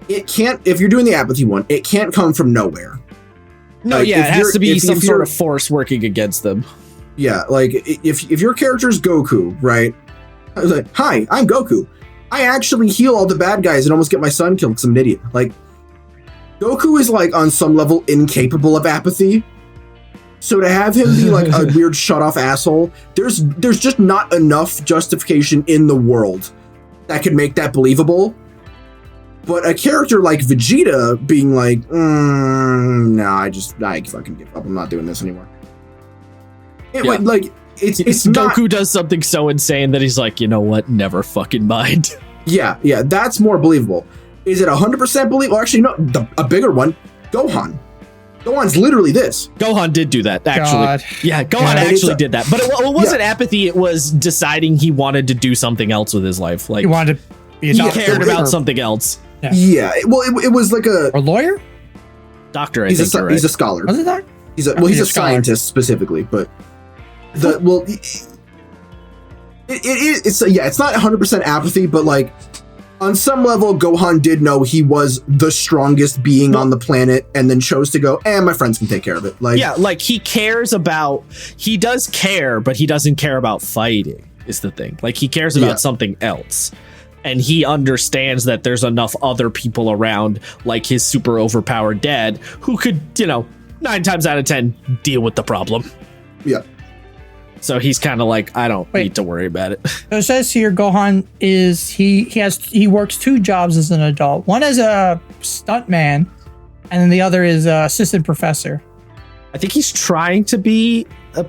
It can't. If you're doing the apathy one, it can't come from nowhere. No, like, it has to be some sort of force working against them. Yeah, like if your character's Goku, right? I was like, hi, I'm Goku. I actually heal all the bad guys and almost get my son killed because I'm an idiot. Like, Goku is like on some level incapable of apathy. So to have him be like a weird shut off asshole, there's just not enough justification in the world that could make that believable. But a character like Vegeta being like, no, I fucking give up. I'm not doing this anymore. It's Goku not, does something so insane that he's like, you know what? Never fucking mind. Yeah, that's more believable. Is it 100% believable? Actually, no. A bigger one, Gohan. Gohan's literally this. Gohan did do that, actually. God. Yeah, Gohan actually did that. But it wasn't apathy. It was deciding he wanted to do something else with his life. Like, He wanted to be a he doctor. cared about something else. Yeah. Well, it was like a lawyer? Doctor, he's a scholar. Was it that? He's a scientist specifically, but it's not 100% apathy, but like on some level, Gohan did know he was the strongest being on the planet, and then chose to go, my friends can take care of it. Like, yeah, like he does care, but he doesn't care about fighting, is the thing. Like, he cares about something else. And he understands that there's enough other people around, like his super overpowered dad, who could, 9 times out of 10 deal with the problem. Yeah. So he's kind of like, I don't need to worry about it. So it says here, Gohan is he works 2 jobs as an adult. One as a stuntman, and then the other is assistant professor. I think he's trying to be a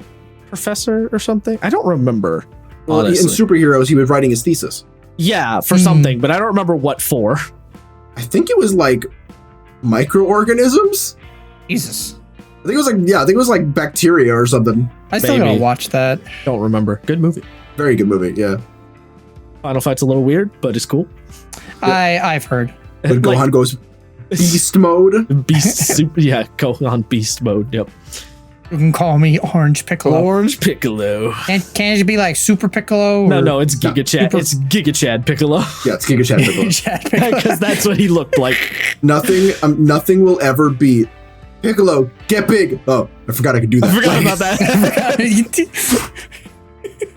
professor or something. I don't remember. Well, in Superheroes, he was writing his thesis. Yeah, for something, but I don't remember what for. I think it was like microorganisms. Jesus. I think it was like bacteria or something. I still gotta watch that. Don't remember. Good movie. Very good movie, yeah. Final Fight's a little weird, but it's cool. I've heard. When Gohan goes beast mode. Gohan beast mode, yep. You can call me Orange Piccolo. Orange Piccolo. Can't it be like Super Piccolo? No, it's Giga Chad. It's Giga Chad Piccolo. Yeah, it's Giga Chad Piccolo. Because that's what he looked like. Nothing will ever beat Piccolo. Get big. Oh, I forgot I could do that. I forgot about that.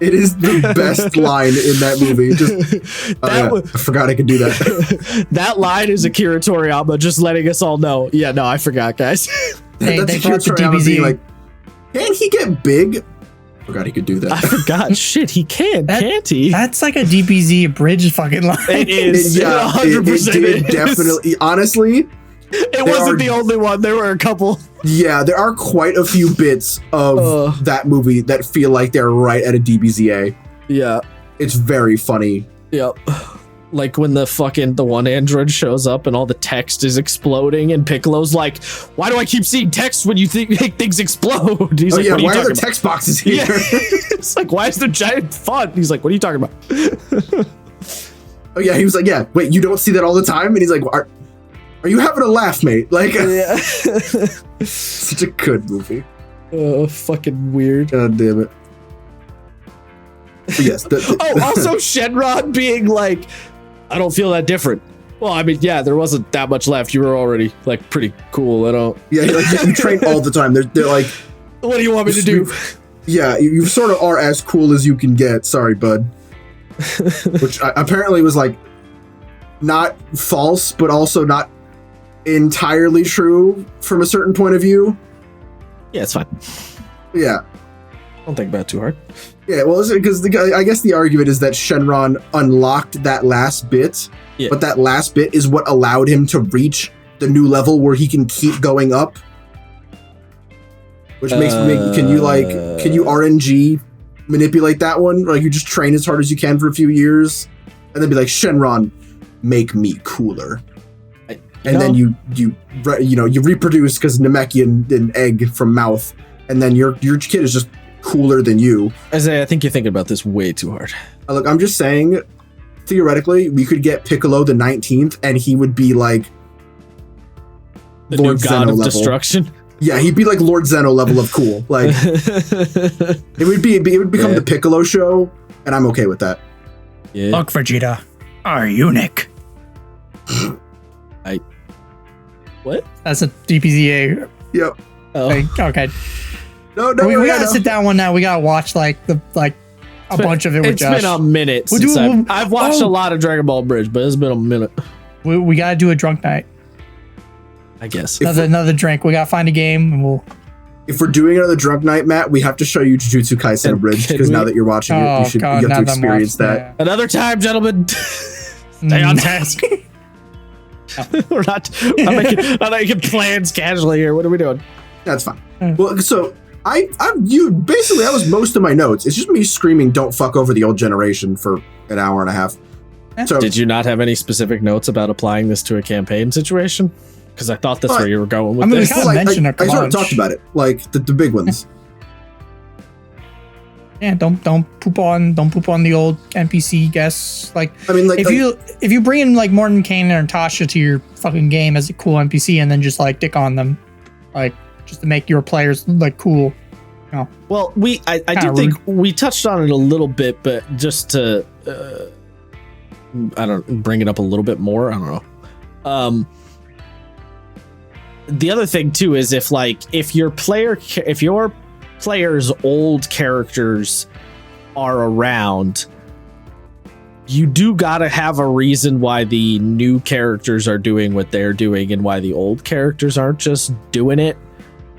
It is the best line in that movie. I forgot I could do that. That line is Akira Toriyama just letting us all know. Yeah, no, I forgot, guys. They Akira brought the Toriyama DBZ. being like, can he get big? Forgot he could do that. I forgot. Shit, he can't he? That's like a DBZ abridged fucking line. It is. Yeah, 100% it definitely. Honestly, it wasn't the only one. There were a couple. Yeah, there are quite a few bits of that movie that feel like they're right at a DBZA. Yeah. It's very funny. Yep. Like when the one android shows up and all the text is exploding and Piccolo's like, why do I keep seeing text when you make things explode? He's like, why are there text boxes here? Yeah. It's like, why is there giant font? He's like, what are you talking about? Oh yeah, he was like, yeah, wait, you don't see that all the time? And he's like, are you having a laugh, mate? Like, such a good movie. Fucking weird. God damn it. But yes. Also Shenron being like, I don't feel that different. Well, I mean, yeah, there wasn't that much left. You were already like pretty cool. I don't. Yeah, you train all the time. They're like, what do you want me to do? Yeah, you sort of are as cool as you can get. Sorry, bud. Which apparently was like not false, but also not entirely true from a certain point of view. Yeah, it's fine. Yeah. Don't think about it too hard. Yeah, well, because I guess the argument is that Shenron unlocked that last bit, but that last bit is what allowed him to reach the new level where he can keep going up. Which makes me can you RNG manipulate that one? Like, you just train as hard as you can for a few years, and then be like, Shenron, make me cooler. Then you reproduce because Namekian an egg from mouth, and then your kid is just cooler than you. Isaiah, I think you're thinking about this way too hard. Look, I'm just saying, theoretically, we could get Piccolo the 19th, and he would be like The Lord new god Zeno of level. Destruction. Yeah, he'd be like Lord Zeno level of cool. Like it would become the Piccolo show, and I'm okay with that. Yeah. Look, Vegeta, our eunuch. What? That's a DPZA. Yep. Oh. Okay. No, We gotta sit down one now. We gotta watch a bunch of it with It's Josh. been a minute since I've watched a lot of Dragon Ball Bridge, but it's been a minute. We gotta do a drunk night. I guess. Another drink. We gotta find a game, and we'll. If we're doing another drunk night, Matt, we have to show you Jujutsu Kaisen Abridged, because now that you're watching it, you have to experience that. Another time, gentlemen. Stay on task. We're not making plans casually here. What are we doing? That's fine. Well, so that was most of my notes. It's just me screaming, "Don't fuck over the old generation" for an hour and a half. So, did you not have any specific notes about applying this to a campaign situation? Because I thought that's where you were going with this. I sort of talked about it, like the big ones. Yeah, don't poop on the old NPC guests. If you bring in like Morton Kane and Tasha to your fucking game as a cool NPC and then just like dick on them, like just to make your players like cool. You know. Well, I do think we touched on it a little bit, but just to bring it up a little bit more. I don't know. The other thing too is if your players' old characters are around, you do gotta have a reason why the new characters are doing what they're doing and why the old characters aren't just doing it,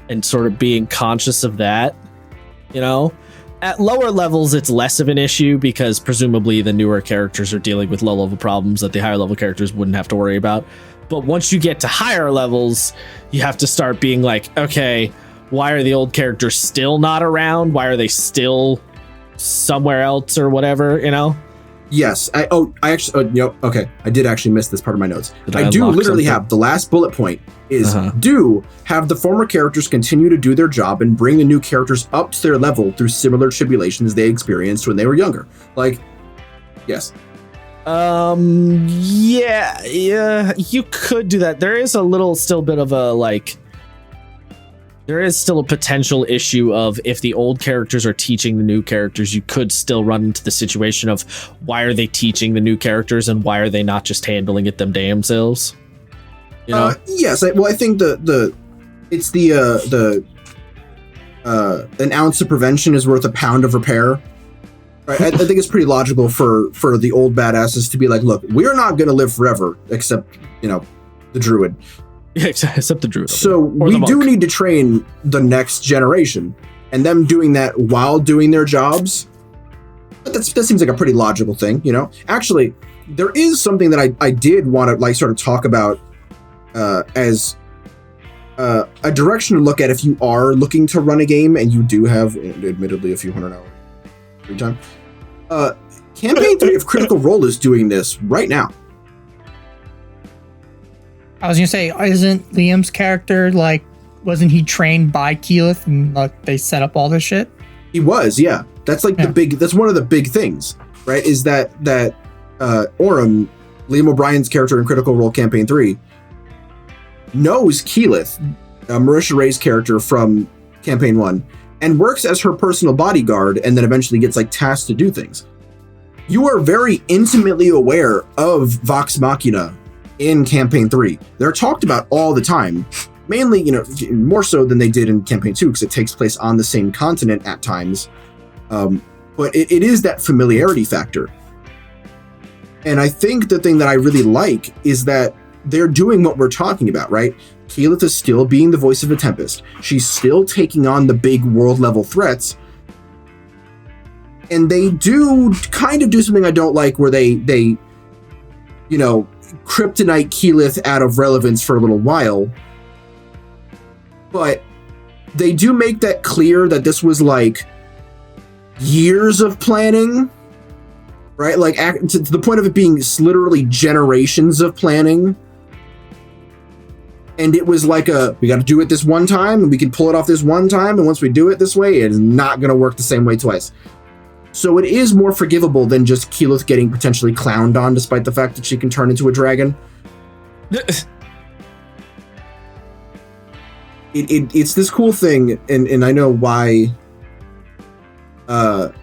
and sort of being conscious of that. You know, at lower levels it's less of an issue because presumably the newer characters are dealing with low level problems that the higher level characters wouldn't have to worry about. But once you get to higher levels, you have to start being like, okay, why are the old characters still not around? Why are they still somewhere else or whatever, you know? Yes. I did actually miss this part of my notes. I do literally have the last bullet point is do have the former characters continue to do their job and bring the new characters up to their level through similar tribulations they experienced when they were younger. Like, yes. Yeah, you could do that. There is still a potential issue of if the old characters are teaching the new characters, you could still run into the situation of why are they teaching the new characters and why are they not just handling it them damn selves? You know? Yes. I think an ounce of prevention is worth a pound of repair. Right? I think it's pretty logical for the old badasses to be like, look, we're not going to live forever, except, the druid. Yeah, except the druid. So we do need to train the next generation, and them doing that while doing their jobs, that seems like a pretty logical thing, Actually, there is something that I did want to sort of talk about as a direction to look at if you are looking to run a game and you do have, admittedly, a few hundred hours free time. Campaign 3 of Critical Role is doing this right now. I was gonna say, isn't Liam's character wasn't he trained by Keyleth and they set up all this shit? He was, yeah. That's that's one of the big things, right? Is that Orem, Liam O'Brien's character in Critical Role Campaign 3, knows Keyleth, Marisha Ray's character from Campaign 1, and works as her personal bodyguard, and then eventually gets tasked to do things. You are very intimately aware of Vox Machina in Campaign 3. They're talked about all the time, mainly, more so than they did in Campaign 2, because it takes place on the same continent at times. But it is that familiarity factor. And I think the thing that I really like is that they're doing what we're talking about, right? Keyleth is still being the voice of the Tempest. She's still taking on the big world level threats. And they do kind of do something I don't like, where they kryptonite Keyleth out of relevance for a little while. But they do make that clear that this was years of planning, right? To the point of it being literally generations of planning. And it was like we got to do it this one time, and we can pull it off this one time, and once we do it this way, it is not going to work the same way twice. So it is more forgivable than just Keyleth getting potentially clowned on, despite the fact that she can turn into a dragon. It's this cool thing, and I know why. I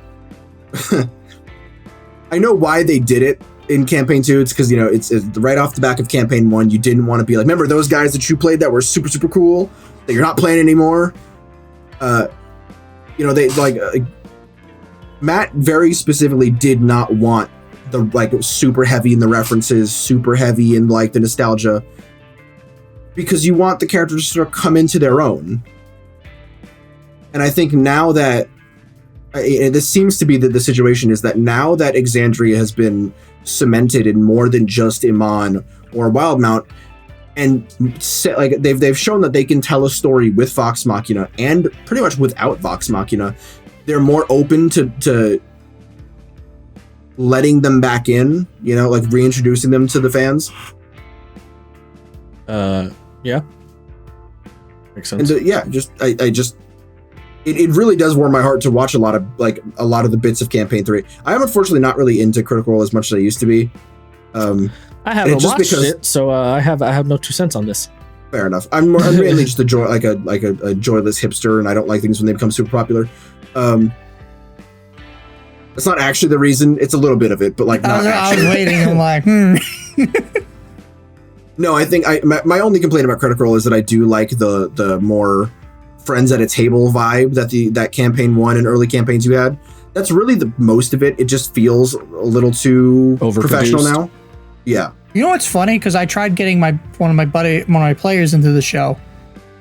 know why they did it in campaign 2. It's because it's right off the back of campaign 1. You didn't want to be like, remember those guys that you played that were super super cool that you're not playing anymore. They Matt very specifically did not want super heavy in the references, super heavy in the nostalgia, because you want the characters to sort of come into their own. And I think now that this seems to be the situation is that now that Exandria has been cemented in more than just Iman or Wildmount, and they've shown that they can tell a story with Vox Machina and pretty much without Vox Machina, they're more open to letting them back in, reintroducing them to the fans. Yeah. Makes sense. And it really does warm my heart to watch a lot of the bits of campaign 3. I am unfortunately not really into Critical Role as much as I used to be. I haven't watched it, so I have no 2 cents on this. Fair enough. I'm mainly just a joyless hipster, and I don't like things when they become super popular. It's not actually the reason. It's a little bit of it, but not actually. I was waiting. I'm like, No, I think my only complaint about Critical Role is that I do like the more friends at a table vibe that campaign 1 and early campaigns you had. That's really the most of it. It just feels a little too professional now. Yeah. You know what's funny? Because I tried getting one of my players into the show,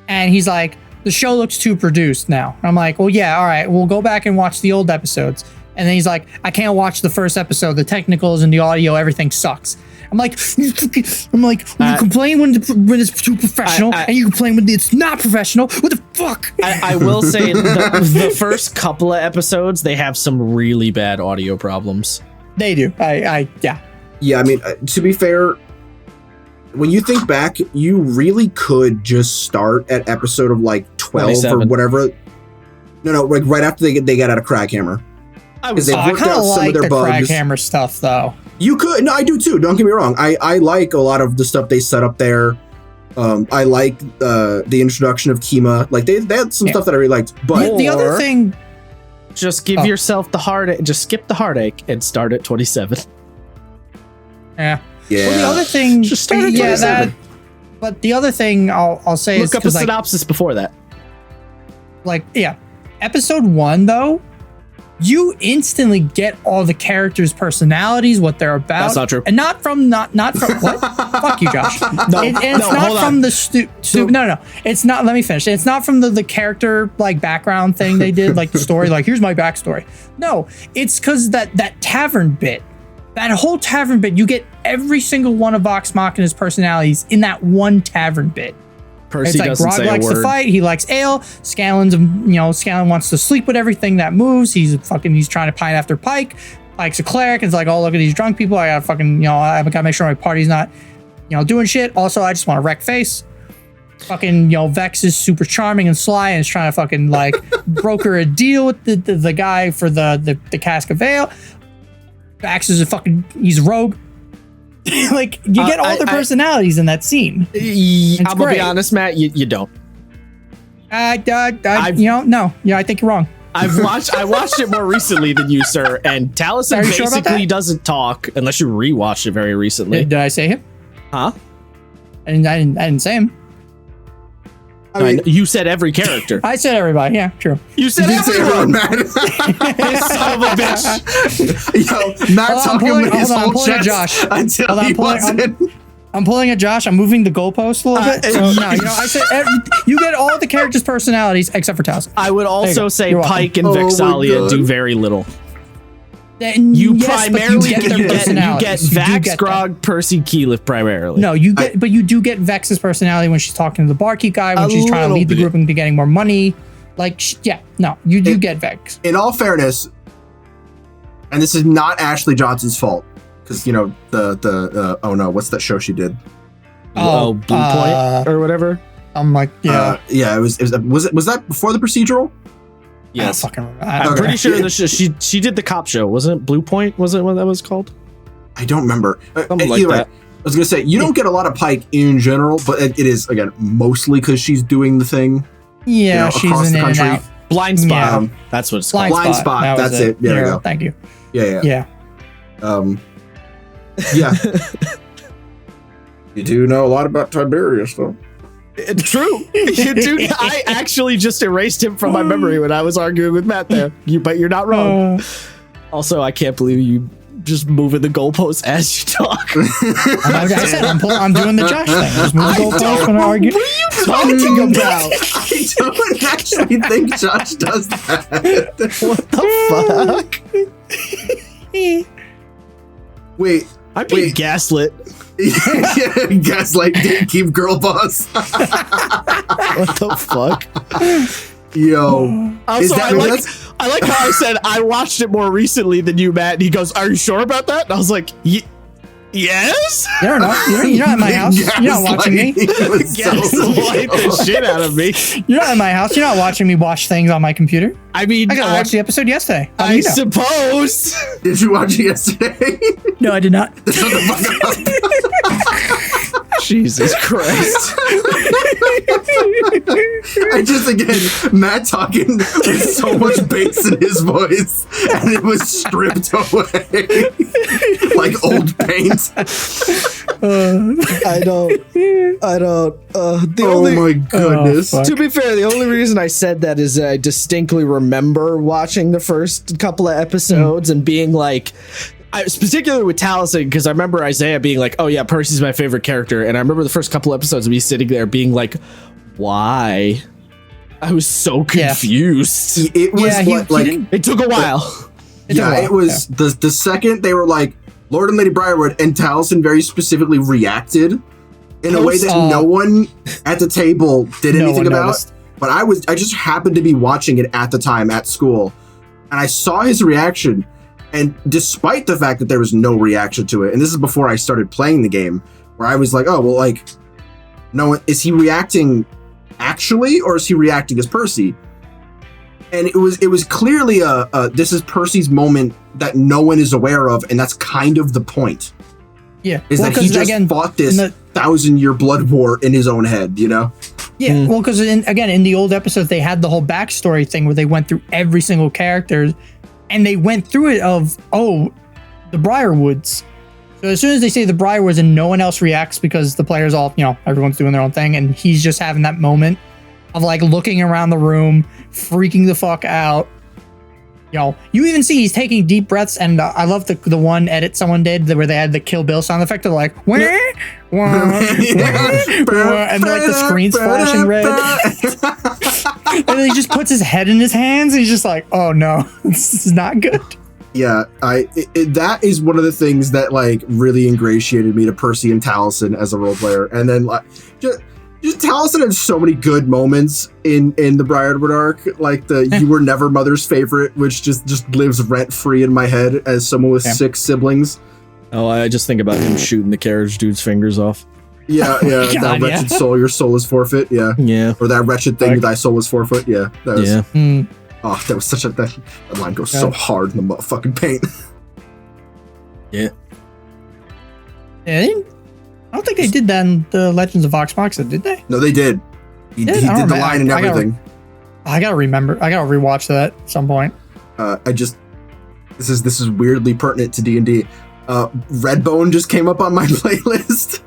and he's like, the show looks too produced now. And I'm like, well, yeah, all right, we'll go back and watch the old episodes. And then he's like, I can't watch the first episode. The technicals and the audio, everything sucks. I'm like, you complain when it's too professional, and you complain when it's not professional. What the fuck? I will say the first couple of episodes, they have some really bad audio problems. They do. Yeah. Yeah, I mean, to be fair, when you think back, you really could just start at episode of 12 or whatever. No, right after they get out of Craghammer. I kind of like the Craghammer stuff, though. You could. No, I do too. Don't get me wrong. I like a lot of the stuff they set up there. I like the introduction of Kima. They had some stuff that I really liked. But the other thing, just give yourself the heartache. Just skip the heartache and start at 27. Yeah. Well, the other thing, just start at 27. But the other thing I'll say is, look up a synopsis before that. Episode 1 though, you instantly get all the characters' personalities, what they're about. That's not true. And not from what? Fuck you, Josh. It's not from the No. It's not. Let me finish. It's not from the character background thing they did, the story. Here's my backstory. No, it's because that tavern bit, that whole tavern bit, you get every single one of Vox Machina's personalities in that one tavern bit. Percy doesn't Grog say likes a word. to fight. He likes ale. Scanlan wants to sleep with everything that moves. He's trying to pine after Pike. Pike's a cleric. It's oh, look at these drunk people. I gotta I gotta make sure my party's not, doing shit. Also, I just want to wreck face. Vex is super charming and sly and is trying to broker a deal with the guy for the cask of ale. Vax is he's a rogue. You get all the personalities in that scene. I'm gonna be honest, Matt. You don't. No. Yeah, I think you're wrong. I watched it more recently than you, sir. And Taliesin basically doesn't talk unless you rewatched it very recently. Did I say him? Huh? I didn't say him. I mean, you said every character. I said everybody. Yeah, true. You said everyone, man. This son of a bitch. Yo, Matt talking with his whole chest Josh. until he wasn't. I'm pulling a Josh. I'm moving the goalpost a little bit. I said you get all the characters' personalities except for Taliesin. I would also say Pike and Vexalia do very little. You primarily get Vax, Grog, Percy, Keyleth primarily. No, but you do get Vex's personality when she's talking to the barkeep guy, when she's trying to lead the group into getting more money. You do get Vex. In all fairness, and this is not Ashley Johnson's fault, because oh no, what's that show she did? Blue Point or whatever. I'm like, yeah. Yeah, was that before the procedural? Yes. I don't fucking remember. I'm pretty sure she did the cop show. Wasn't it Blue Point? Was it what that was called? I don't remember. Something like that. I was gonna say you don't get a lot of Pike in general, but it is again mostly because she's doing the thing. Yeah, she's across in the and country. out. Blind Spot. Yeah. That's what it's called. Blind Spot. That's it. There we go. Thank you. Yeah. Yeah. Yeah. You do know a lot about Tiberius, though. True. You do. I actually just erased him from my memory when I was arguing with Matt there. But you're not wrong. Also, I can't believe you just moving the goalposts as you talk. Like I said, I'm doing the Josh thing. Just move the goalposts when I argue. What are you talking about? I don't actually think Josh does that. What the fuck? Wait. I'm being gaslit. Gaslight gatekeep girl boss. What the fuck? Yo. Also, I like how I said I watched it more recently than you, Matt. And he goes, "Are you sure about that?" And I was like, "Yes." You're not at my house. You're not watching me. Gaslight the shit out of me. You're not at my house. You're not watching me watch things on my computer. I mean, I gotta watch the episode yesterday. How do I you know? suppose. Did you watch it yesterday? No, I did not. Shut the fuck up. Jesus Christ. I just, again, Matt talking with so much bass in his voice, and it was stripped away like old paint. I don't. My goodness. fuck. To be fair, the only reason I said that is I distinctly remember watching the first couple of episodes and being like, particularly with Taliesin, because I remember Isaiah being like, "Oh yeah, Percy's my favorite character," and I remember the first couple episodes of me sitting there being like, "Why?" I was so confused. It was It took a while. it was the second they were like, Lord and Lady Briarwood, and Taliesin very specifically reacted in a way that no one at the table did anything about. Noticed. But I just happened to be watching it at the time at school, and I saw his reaction. And despite the fact that there was no reaction to it, and this is before I started playing the game, where I was like, oh, well, like, no, is he reacting actually, or is he reacting as Percy? And it was clearly this is Percy's moment that no one is aware of, and that's kind of the point. Yeah. Is that he just fought this 1,000-year blood war in his own head, you know? Yeah, well, because in the old episodes, they had the whole backstory thing where they went through every single character, and they went through it of, the Briarwoods. So as soon as they say the Briarwoods and no one else reacts because the players all, everyone's doing their own thing, and he's just having that moment of like looking around the room, freaking the fuck out. You even see he's taking deep breaths, and I love the one edit someone did where they had the Kill Bill sound effect of like, wah, wah, and like the screen's flashing red. And then he just puts his head in his hands, and he's just like, oh no, this is not good. Yeah, that is one of the things that like really ingratiated me to Percy and Taliesin as a role player. And then like just Taliesin had so many good moments in the Briarwood arc, like the "You Were Never Mother's Favorite," which just lives rent free in my head as someone with 6 siblings. Oh, I just think about him shooting the carriage dude's fingers off. Yeah, that wretched soul, your soul is forfeit. Yeah, or that wretched thing, thy soul is forfeit. Yeah, that was. Oh, that was such that line goes so hard in the motherfucking paint. Yeah. I don't think they did that in the Legends of Vox Moxa, did they? No, they did. He did the line and everything. I gotta remember. I gotta rewatch that at some point. This is weirdly pertinent to D&D. Redbone just came up on my playlist.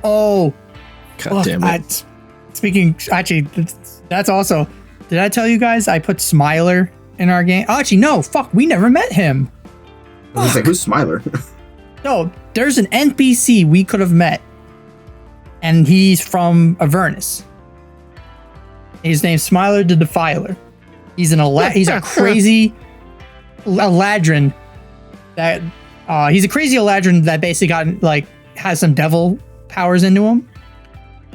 Oh, God damn it. Speaking, actually, that's also. Did I tell you guys I put Smiler in our game? Oh, actually, no. Fuck, we never met him. I was like, who's Smiler? No, there's an NPC we could have met, and he's from Avernus. His name's Smiler the Defiler. He's a crazy Eladrin that he's a crazy Eladrin that basically has some devil powers into him.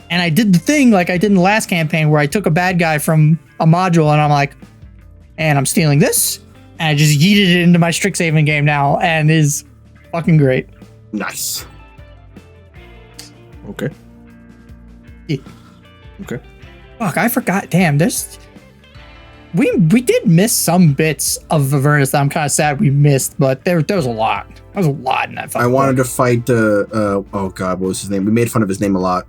And I did the thing like I did in the last campaign where I took a bad guy from a module and I'm like, and I'm stealing this, and I just yeeted it into my Strixhaven game now, and is fucking great. Nice. Okay. Yeah. Okay. Fuck, I forgot. Damn, we did miss some bits of Avernus that I'm kind of sad we missed, but there was a lot. There was a lot in that fight. I wanted to fight oh god, what was his name? We made fun of his name a lot.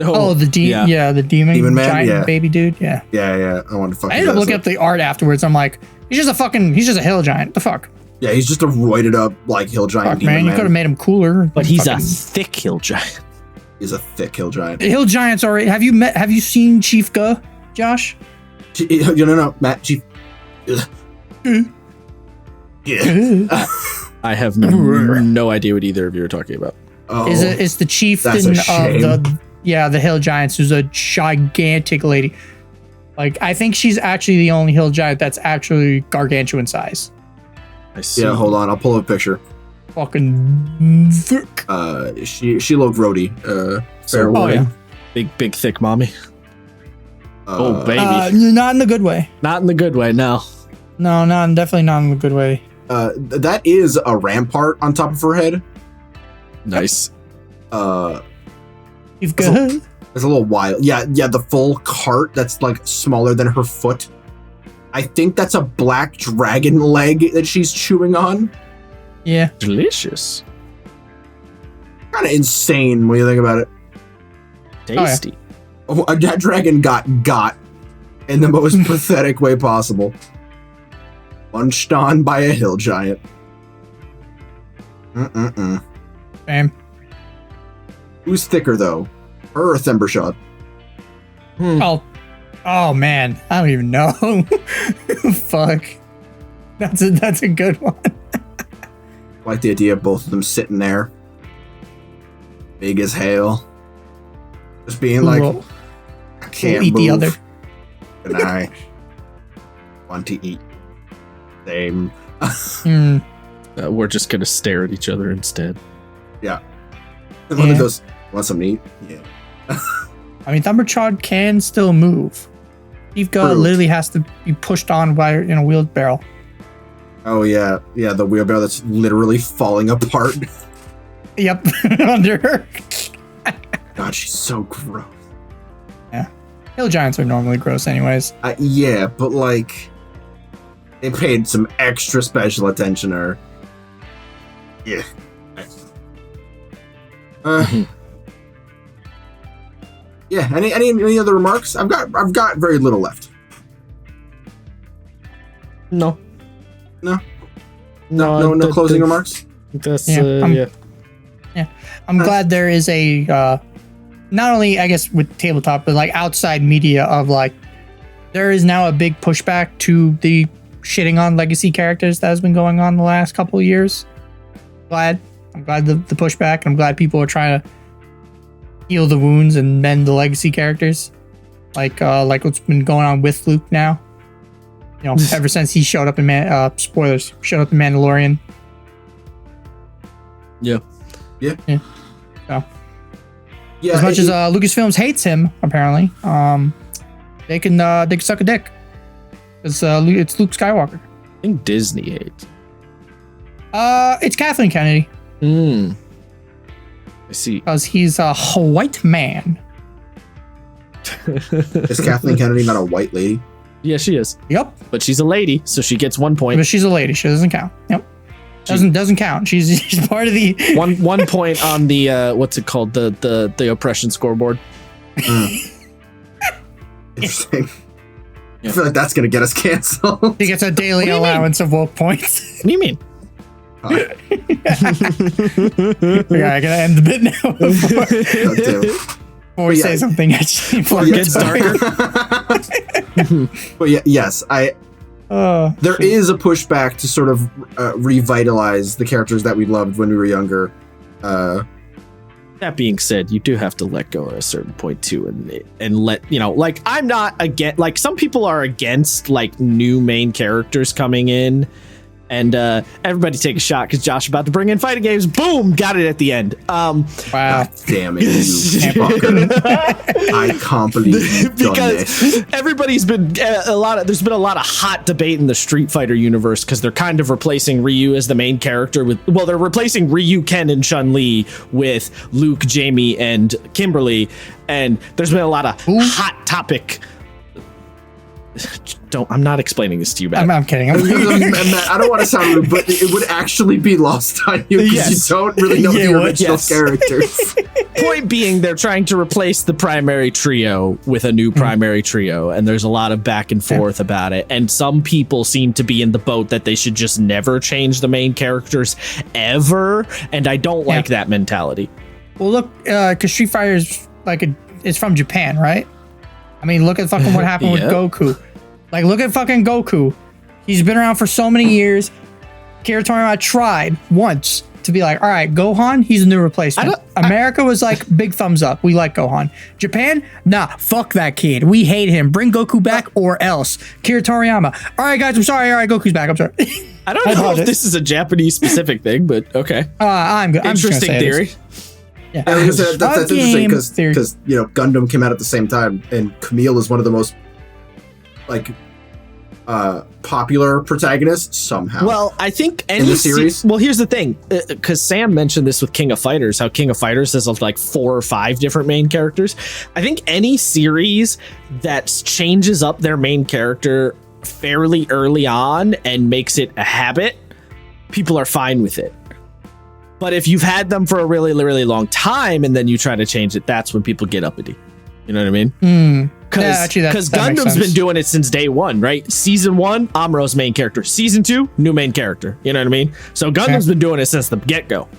Oh, the demon, the demon man, giant baby dude, yeah. Yeah. I wanted to fuck. I ended up looking up the art afterwards. I'm like, he's just a hill giant. The fuck? Yeah, he's just a roided up like hill giant. Fuck, man, you could have made him cooler. But he's a thick hill giant. He's a thick hill giant. Hill giants are. Have you seen Chief Guh, Josh? No, Matt, Chief. Yeah. I have no idea what either of you are talking about. Oh, Is the chieftain of the hill giants, who's a gigantic lady. Like, I think she's actually the only hill giant that's actually gargantuan size. I see. Yeah, hold on, I'll pull up a picture. Fucking thick. She looked roadie. Fair warning. Yeah. Big thick mommy. Oh baby. Not in the good way. Not in the good way, no. No, definitely not in the good way. That is a rampart on top of her head. Nice. You've got. It's a little wild. Yeah, the full cart that's like smaller than her foot. I think that's a black dragon leg that she's chewing on. Yeah. Delicious. Kind of insane when you think about it. Tasty. That dragon got in the most pathetic way possible. Munched on by a hill giant. Same. Who's thicker though? Her or Thembershot? Oh man, I don't even know. Fuck. That's a good one. I like the idea of both of them sitting there, big as hail, just being like, I can't eat move, the other. and I want to eat. Same. We're just gonna stare at each other instead. Yeah. And one of those, want some meat? Yeah. I mean, Thunderchod can still move. Chief Guh literally has to be pushed on by a wheeled barrel. Oh yeah, the wheelbarrow that's literally falling apart. Yep, under her. God, she's so gross. Yeah, hill giants are normally gross, anyways. Yeah, but like, they paid some extra special attention to her. Yeah. Yeah. Any other remarks? I've got very little left. No closing remarks. That's Yeah. I'm glad there is a not only, I guess, with tabletop, but like outside media of like, there is now a big pushback to the shitting on legacy characters that has been going on the last couple of years. I'm glad the pushback. I'm glad people are trying to heal the wounds and mend the legacy characters, like what's been going on with Luke now. Ever since he showed up in spoilers, showed up in Mandalorian. Yeah. So, yeah. As much as Lucasfilms hates him, apparently, they can suck a dick. It's Luke Skywalker. I think Disney hates. It's Kathleen Kennedy. I see. Because he's a white man. Is Kathleen Kennedy not a white lady? Yeah, she is. Yep. But she's a lady, so she gets 1 point. But she's a lady. She doesn't count. Yep. Doesn't count. She's part of the one point on the what's it called, the oppression scoreboard. Interesting. I feel like that's gonna get us canceled. She gets a daily allowance of woke points. What do you mean? Yeah, I gotta end the bit now before we say something actually before it gets darker. But yes, there is a pushback to sort of revitalize the characters that we loved when we were younger. That being said, you do have to let go at a certain point too, and let like, I'm not against, like, some people are against like new main characters coming in And everybody take a shot because Josh about to bring in fighting games. Boom, got it at the end. Wow. God damn it, you fucker. I can't believe you've done this. Everybody's been there's been a lot of hot debate in the Street Fighter universe because they're kind of replacing Ryu as the main character they're replacing Ryu, Ken, and Chun-Li with Luke, Jamie, and Kimberly. And there's been a lot of hot topic. I'm not explaining this to you, Matt. I'm kidding. Matt, I don't want to sound rude, but it would actually be lost on you because you don't really know the original characters. Point being, they're trying to replace the primary trio with a new primary trio, and there's a lot of back and forth about it. And some people seem to be in the boat that they should just never change the main characters ever, and I don't like that mentality. Well, look, because Street Fighter is it's from Japan, right? I mean, look at fucking what happened with Goku. Like, look at fucking Goku. He's been around for so many years. Akira Toriyama tried once to be like, all right, Gohan, he's a new replacement. America was like, big thumbs up. We like Gohan. Japan, nah, fuck that kid. We hate him. Bring Goku back or else. Akira Toriyama. All right, guys, I'm sorry. All right, Goku's back. I'm sorry. I don't know if this is a Japanese specific thing, but okay. I'm good. Interesting theory. Yeah, that's interesting because Gundam came out at the same time, and Camille is one of the most popular protagonists somehow. Well, I think in the series. Well, here's the thing, because Sam mentioned this with King of Fighters, how King of Fighters has like 4 or 5 different main characters. I think any series that changes up their main character fairly early on and makes it a habit, people are fine with it. But if you've had them for a really, really long time and then you try to change it, that's when people get uppity. You know what I mean? Because Gundam's been doing it since day one, right? Season 1, Amuro's main character. Season 2, new main character. You know what I mean? So Gundam's been doing it since the get-go.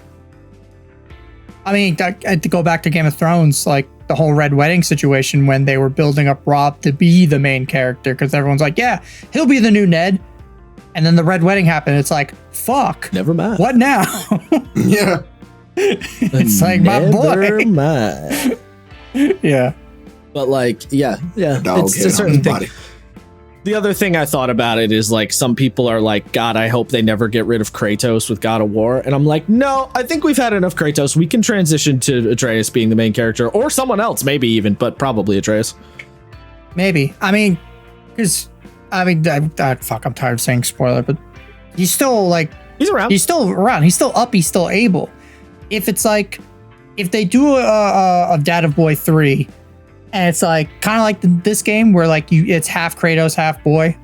I mean, to go back to Game of Thrones, like the whole Red Wedding situation when they were building up Robb to be the main character because everyone's like, yeah, he'll be the new Ned. And then the Red Wedding happened. It's like, fuck. Never mind. What now? Yeah. It's like, my boy. Never mind. Yeah. But like, yeah. It's a certain thing. The other thing I thought about it is like some people are like, God, I hope they never get rid of Kratos with God of War. And I'm like, no, I think we've had enough Kratos. We can transition to Atreus being the main character or someone else, maybe even, but probably Atreus. Maybe. I mean, because, fuck, I'm tired of saying spoiler, but he's still like, he's around. He's still around. He's still up. He's still able. If it's like, if they do a Dad of Boy 3, and it's like kind of like this game where like it's half Kratos, half boy,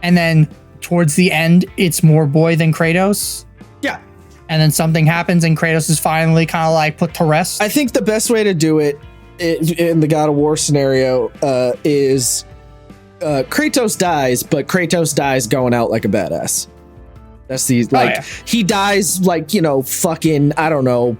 and then towards the end it's more boy than Kratos. Yeah, and then something happens and Kratos is finally kind of like put to rest. I think the best way to do it in the God of War scenario is Kratos dies, but Kratos dies going out like a badass. That's the he dies like fucking I don't know.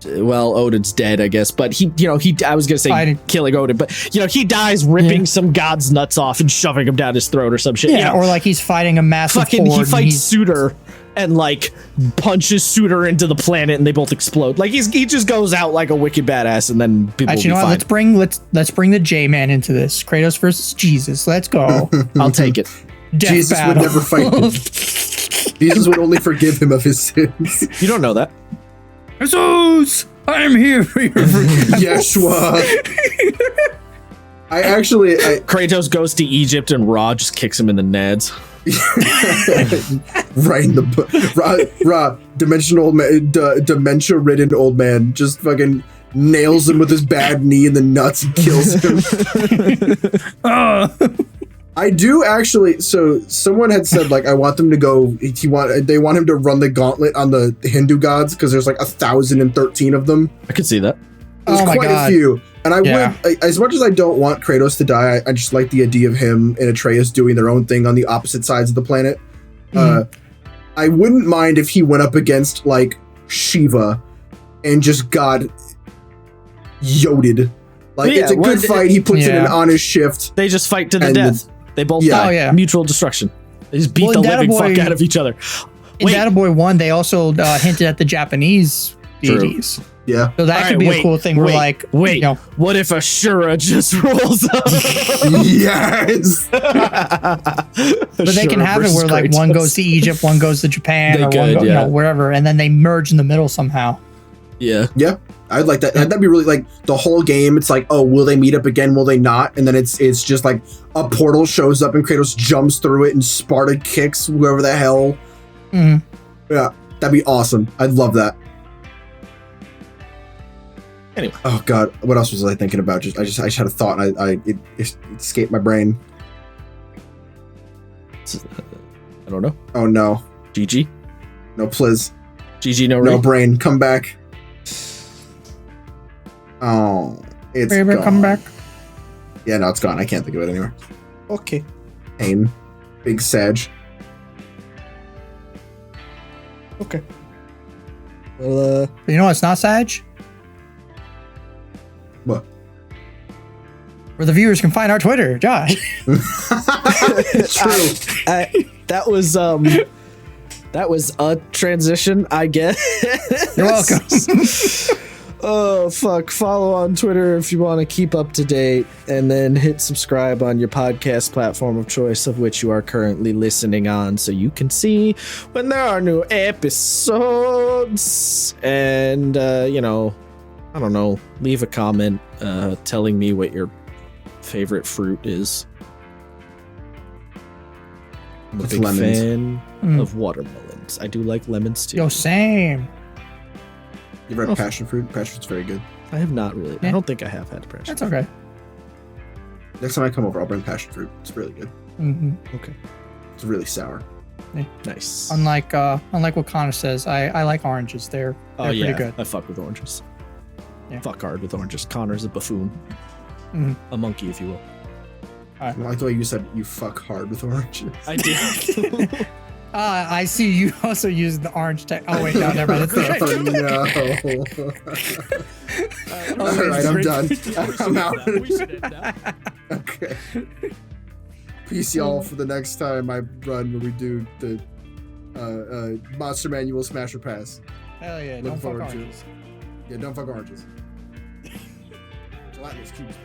Well, Odin's dead, I guess, but I was gonna say killing Odin, but he dies ripping some god's nuts off and shoving him down his throat or some shit. Yeah, or like he's fighting a massive fucking he fights Suitor and like punches Suitor into the planet and they both explode. Like he just goes out like a wicked badass and then people will be fine. Let's bring the J-Man into this. Kratos versus Jesus. Let's go. I'll take it. Jesus would never fight him. Jesus would only forgive him of his sins. You don't know that. Jesus, I am here for your Yeshua. Kratos goes to Egypt and Ra just kicks him in the nads. Right in the Ra, dementia-ridden old man, just fucking nails him with his bad knee in the nuts and kills him. I do actually. So someone had said like I want them to go. They want him to run the gauntlet on the Hindu gods because there's like 1,013 of them. I could see that. There's quite a few, and I would. As much as I don't want Kratos to die, I just like the idea of him and Atreus doing their own thing on the opposite sides of the planet. I wouldn't mind if he went up against like Shiva and just got yoded. Like it's a good fight. He puts it in on his shift. They just fight to the death. They both die. Mutual destruction. They just beat the living fuck out of each other. In Data Boy 1, they also hinted at the Japanese deities. Yeah. So that All could right, be wait, a cool thing where like, wait, you know, what if Ashura just rolls up? Yes. but they can have it where like one goes to Egypt, one goes to Japan, They or one could, you know, yeah. wherever, and then they merge in the middle somehow. Yeah. Yeah. I'd like that. That'd be really like the whole game. It's like, oh, will they meet up again? Will they not? And then it's just like a portal shows up and Kratos jumps through it and Sparta kicks whoever the hell. Mm-hmm. Yeah, that'd be awesome. I'd love that. Anyway. Oh God, what else was I thinking about? I just had a thought and it escaped my brain. I don't know. Oh no. GG. No, please. GG, no No re. brain. Come back. Oh, it's Baby, gone. come back. Yeah, no, it's gone. I can't think of it anymore. Okay. Pain. Big Sag. Okay. Well, You know what's not Sag? What? Where the viewers can find our Twitter, Josh. True. that was a transition, I guess. You're welcome. Oh, fuck. Follow on Twitter if you want to keep up to date, and then hit subscribe on your podcast platform of choice of which you are currently listening on so you can see when there are new episodes. And, you know, I don't know, leave a comment telling me what your favorite fruit is. I'm a It's big lemons. fan Mm. of watermelons. I do like lemons too. Yo, same. You ever had passion fruit? Passion fruit's very good. I have not really. Yeah. I don't think I have had passion. That's okay. Next time I come over, I'll bring passion fruit. It's really good. Mm-hmm. Okay. It's really sour. Nice. Unlike what Connor says, I like oranges. They're pretty good. I fuck with oranges. Yeah. Fuck hard with oranges. Connor's a buffoon. Mhm. A monkey, if you will. I like the way you said you fuck hard with oranges. I did. I see you also use the orange tech. Oh wait, no, never mind. It's Oh the no. All right, I'm done. I'm out. We should end now. Okay. Peace, y'all, for the next time I run when we do the Monster Manual Smasher Pass. Hell yeah, Looking don't fuck forward to it. oranges. Yeah, don't fuck oranges. Gelatinous cubes.